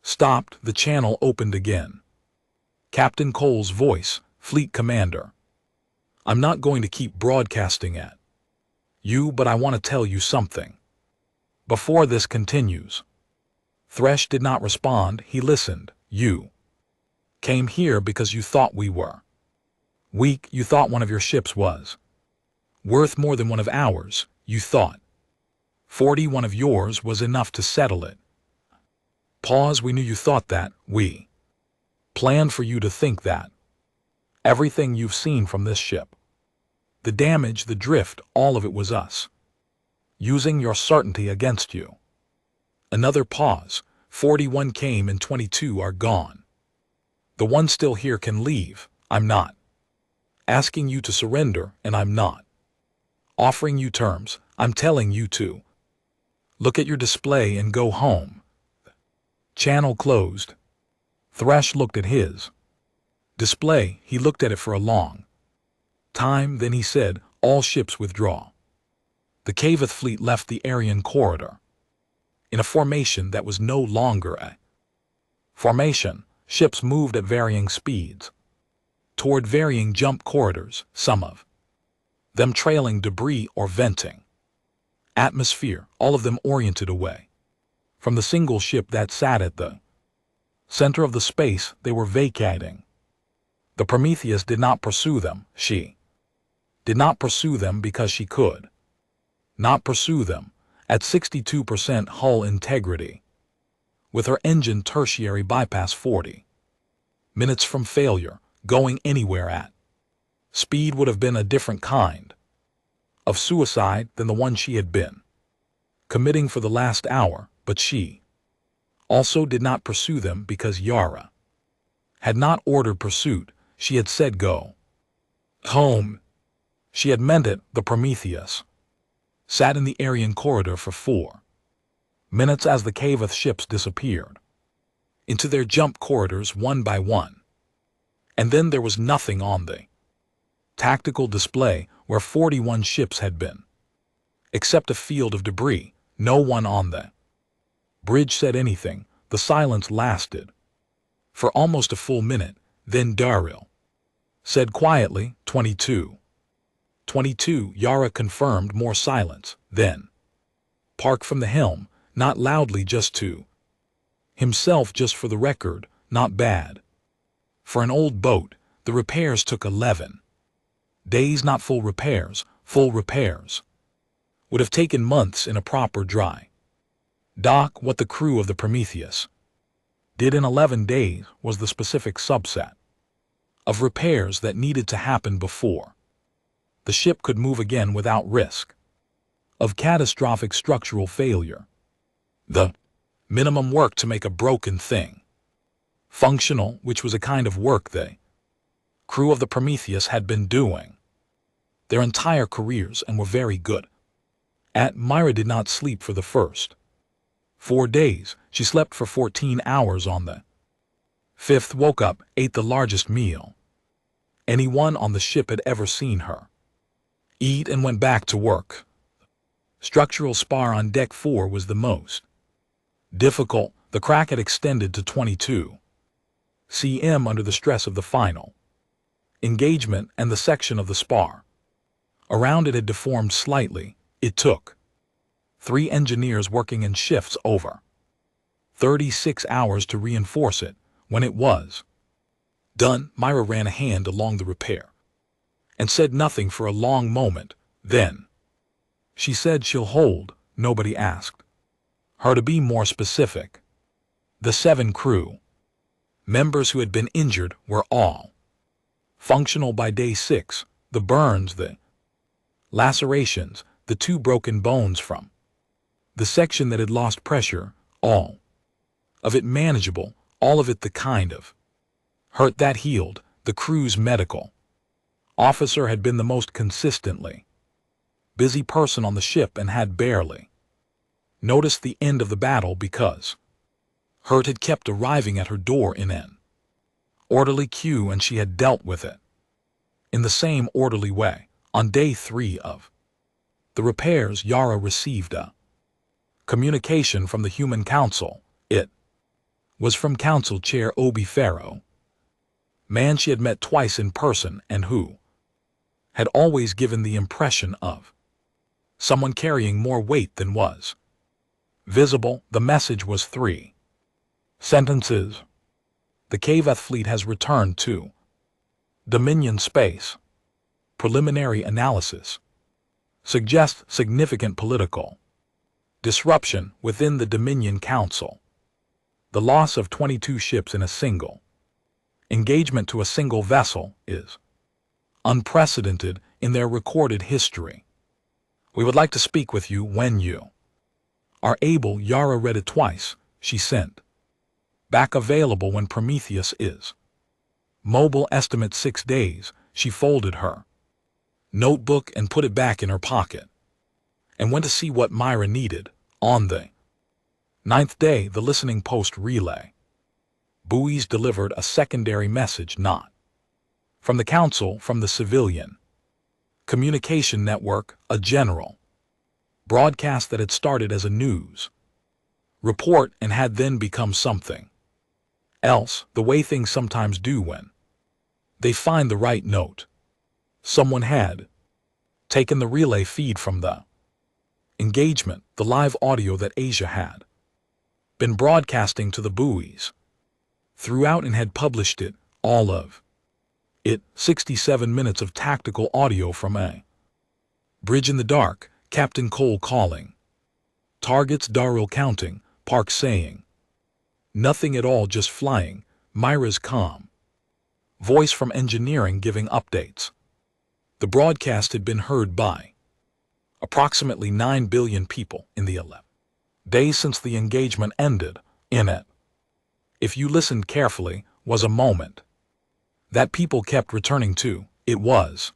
S1: stopped." The channel opened again. Captain Cole's voice, "Fleet Commander, I'm not going to keep broadcasting at you, but I want to tell you something before this continues." Thresh did not respond. He listened. "You came here because you thought we were weak. You thought one of your ships was worth more than one of ours. You thought 41 of yours was enough to settle it." Pause. "We knew you thought that. We planned for you to think that. Everything you've seen from this ship, the damage, the drift, all of it was us using your certainty against you." Another pause. 41 came and 22 are gone. The one still here can leave. I'm not asking you to surrender, and I'm not offering you terms. I'm telling you to look at your display and go home. Channel closed. Thresh looked at his display. He looked at it for a long time. Then he said, "All ships withdraw." The Caveth fleet left the Aryan corridor in a formation that was no longer a formation. Ships moved at varying speeds toward varying jump corridors, some of them trailing debris or venting atmosphere, all of them oriented away from the single ship that sat at the center of the space they were vacating. The Prometheus did not pursue them. She did not pursue them because she could not pursue them. At 62% hull integrity, with her engine tertiary bypass 40 minutes from failure, going anywhere at speed would have been a different kind of suicide than the one she had been committing for the last hour. But she also did not pursue them because Yara had not ordered pursuit. She had said go home. She had meant it. The Prometheus sat in the Aryan corridor for 4 minutes as the Caveth ships disappeared into their jump corridors one by one. And then there was nothing on the tactical display where 41 ships had been, except a field of debris. No one on the bridge said anything. The silence lasted for almost a full minute. Then Darrell said quietly, 22. 22, Yara confirmed. More silence. Then Park from the helm, not loudly, just to himself, just for the record. Not bad for an old boat. The repairs took 11 days, not full repairs. Full repairs would have taken months in a proper dry dock. What the crew of the Prometheus did in 11 days was the specific subset of repairs that needed to happen before the ship could move again without risk of catastrophic structural failure. The minimum work to make a broken thing functional, which was a kind of work the crew of the Prometheus had been doing. their entire careers and were very good. Myra did not sleep for the first 4 days. She slept for 14 hours on the 5th, woke up, ate the largest meal anyone on the ship had ever seen her eat, and went back to work. Structural spar on deck 4 was the most difficult. The crack had extended to 22 cm under the stress of the final engagement, and the section of the spar around it had deformed slightly. It took 3 engineers working in shifts over 36 hours to reinforce it. When it was done, Myra ran a hand along the repair and said nothing for a long moment. Then she said, "She'll hold." Nobody asked her to be more specific. The 7 crew members who had been injured were all functional by day 6. The burns, the lacerations, the 2 broken bones from the section that had lost pressure, all of it manageable, all of it the kind of hurt that healed. The crew's medical officer had been the most consistently busy person on the ship and had barely noticed the end of the battle because hurt had kept arriving at her door in an orderly queue, and she had dealt with it in the same orderly way. On day 3 of the repairs, Yara received a communication from the Human Council. It was from Council Chair Obi Farrow, man she had met twice in person and who had always given the impression of someone carrying more weight than was visible. The message was 3 sentences. The Kavath fleet has returned to Dominion space. Preliminary analysis suggests significant political disruption within the Dominion Council. The loss of 22 ships in a single engagement to a single vessel is unprecedented in their recorded history. We would like to speak with you when you are able. Yara read it twice. She sent back, available when Prometheus is mobile. Estimate 6 days. She folded her notebook and put it back in her pocket and went to see what Myra needed. On the 9th day, the listening post relay buoys delivered a secondary message, not from the council, from the civilian communication network, a general broadcast that had started as a news report and had then become something else, the way things sometimes do when they find the right note. Someone had taken the relay feed from the engagement, the live audio that Asia had been broadcasting to the buoys throughout, and had published it, all of it, 67 minutes of tactical audio from a bridge in the dark. Captain Cole calling targets, Darrell counting, Park saying nothing at all, just flying. Myra's calm voice from engineering giving updates. The broadcast had been heard by approximately 9 billion people in the 11 days since the engagement ended. In it, if you listened carefully, was a moment that people kept returning to. It was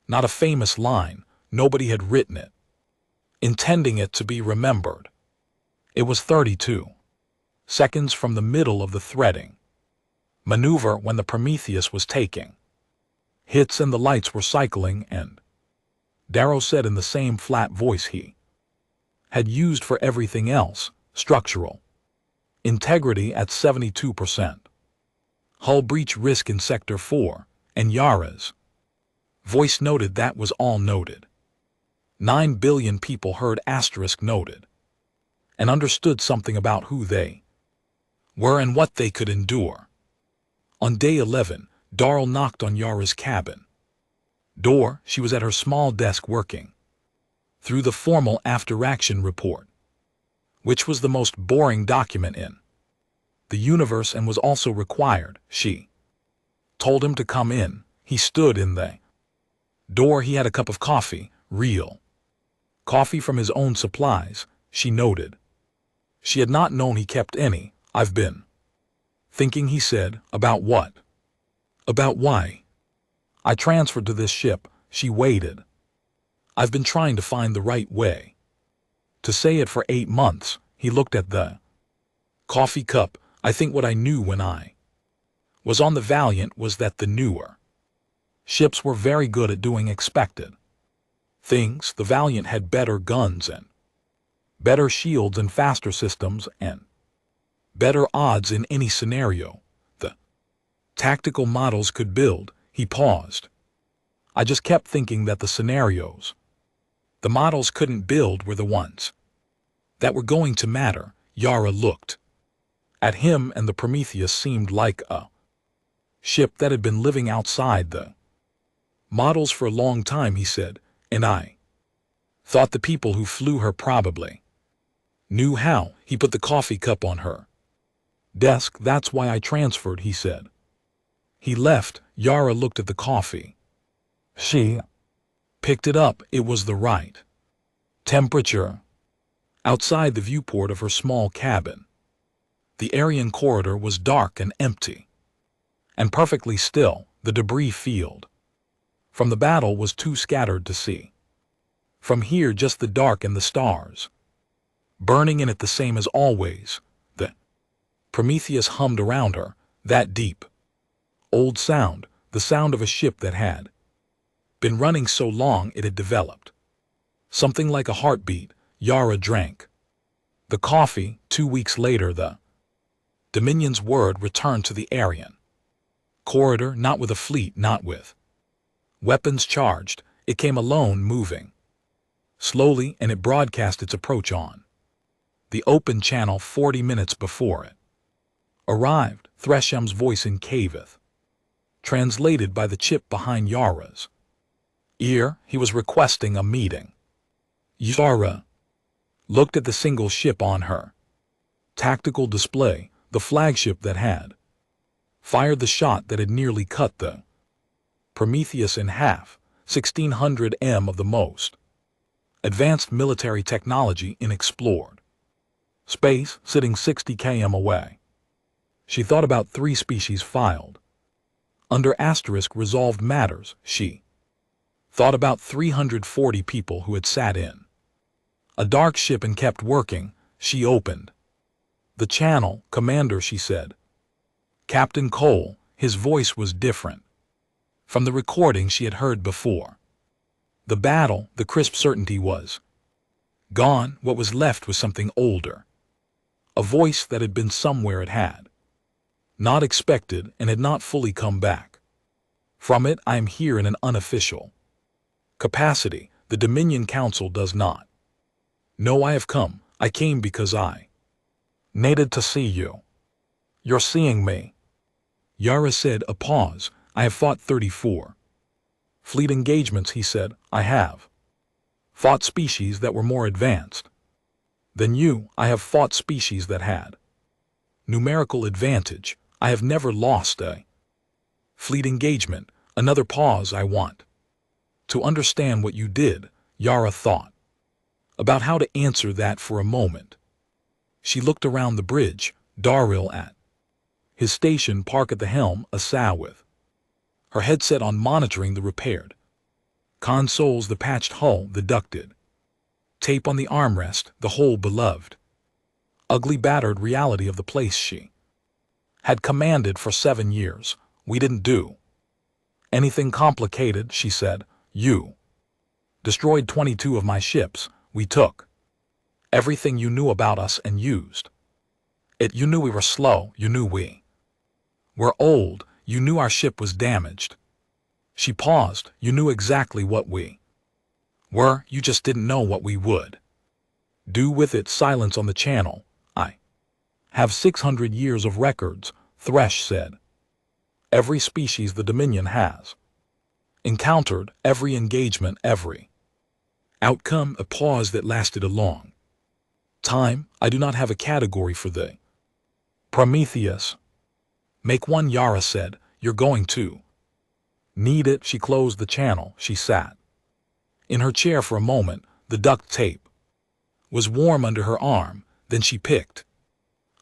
S1: not a famous line. Nobody had written it intending it to be remembered. It was 32 seconds from the middle of the threading maneuver when the Prometheus was taking hits and the lights were cycling, and Darrow said in the same flat voice he had used for everything else, structural integrity at 72%. Hull breach risk in Sector 4, and Yara's voice noted that was all noted. 9 billion people heard asterisk noted and understood something about who they were and what they could endure. On day 11, Darrell knocked on Yara's cabin door. She was at her small desk working through the formal after-action report, which was the most boring document in the universe and was also required. She told him to come in. He stood in the door. He had a cup of coffee, real coffee from his own supplies, she noted. She had not known he kept any. "I've been thinking," he said. "About what?" "About why I transferred to this ship." She waited. I've been trying to find the right way to say it for 8 months. He looked at the coffee cup. I think what I knew when I was on the Valiant was that the newer ships were very good at doing expected things. The Valiant had better guns and better shields and faster systems and better odds in any scenario the tactical models could build. He paused. I just kept thinking that the scenarios the models couldn't build were the ones that were going to matter. Yara looked at him, and the Prometheus seemed like a ship that had been living outside the models for a long time, he said, and I thought the people who flew her probably knew how. He put the coffee cup on her desk. That's why I transferred, he said. He left. Yara looked at the coffee. She picked it up. It was the right temperature. Outside the viewport of her small cabin, the Aryan corridor was dark and empty, and perfectly still. The debris field from the battle was too scattered to see. From here, just the dark and the stars burning in it the same as always. The Prometheus hummed around her, that deep, old sound, the sound of a ship that had been running so long it had developed something like a heartbeat. Yara drank the coffee. 2 weeks later, the Dominion's word returned to the Aryan corridor, not with a fleet, not with weapons charged. It came alone, moving slowly, and it broadcast its approach on the open channel 40 minutes before it arrived. Thresham's voice in Cavith, translated by the chip behind Yara's ear. He was requesting a meeting. Yara looked at the single ship on her tactical display, the flagship that had fired the shot that had nearly cut the Prometheus in half. 1600 m of the most advanced military technology in explored space, sitting 60 km away. She thought about 3 species filed under asterisk resolved matters. She thought about 340 people who had sat in a dark ship and kept working. She opened the channel. Commander, she said. Captain Cole. His voice was different from the recording she had heard before. The battle, the crisp certainty was gone. What was left was something older, a voice that had been somewhere it had not expected and had not fully come back from it. I am here in an unofficial capacity. The Dominion Council does not know I have come. I came because I needed to see you. You're seeing me. Yara said. A pause. I have fought 34 fleet engagements, he said. I have fought species that were more advanced than you. I have fought species that had numerical advantage. I have never lost a fleet engagement. Another pause. I want to understand what you did. Yara thought about how to answer that for a moment. She looked around the bridge. Darrell at his station, Park at the helm, Asa with her headset on, monitoring the repaired consoles, the patched hull, the ducted tape on the armrest, the whole beloved, ugly, battered reality of the place she had commanded for 7 years. We didn't do anything complicated, she said. You destroyed 22 of my ships. We took everything you knew about us and used it. You knew we were slow. You knew we were old. You knew our ship was damaged. She paused. You knew exactly what we were. You just didn't know what we would do with it. Silence on the channel. I have 600 years of records, Thresh said. Every species the Dominion has encountered, every engagement, every outcome. A pause that lasted a long time. I do not have a category for the Prometheus. Make one, Yara said. You're going to need it. She closed the channel. She sat in her chair for a moment. The duct tape was warm under her arm. Then she picked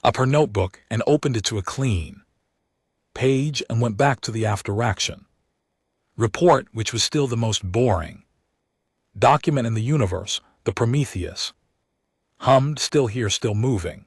S1: up her notebook and opened it to a clean page and went back to the after action Report, which was still the most boring. Document in the universe, the Prometheus. Hummed, still here, still moving.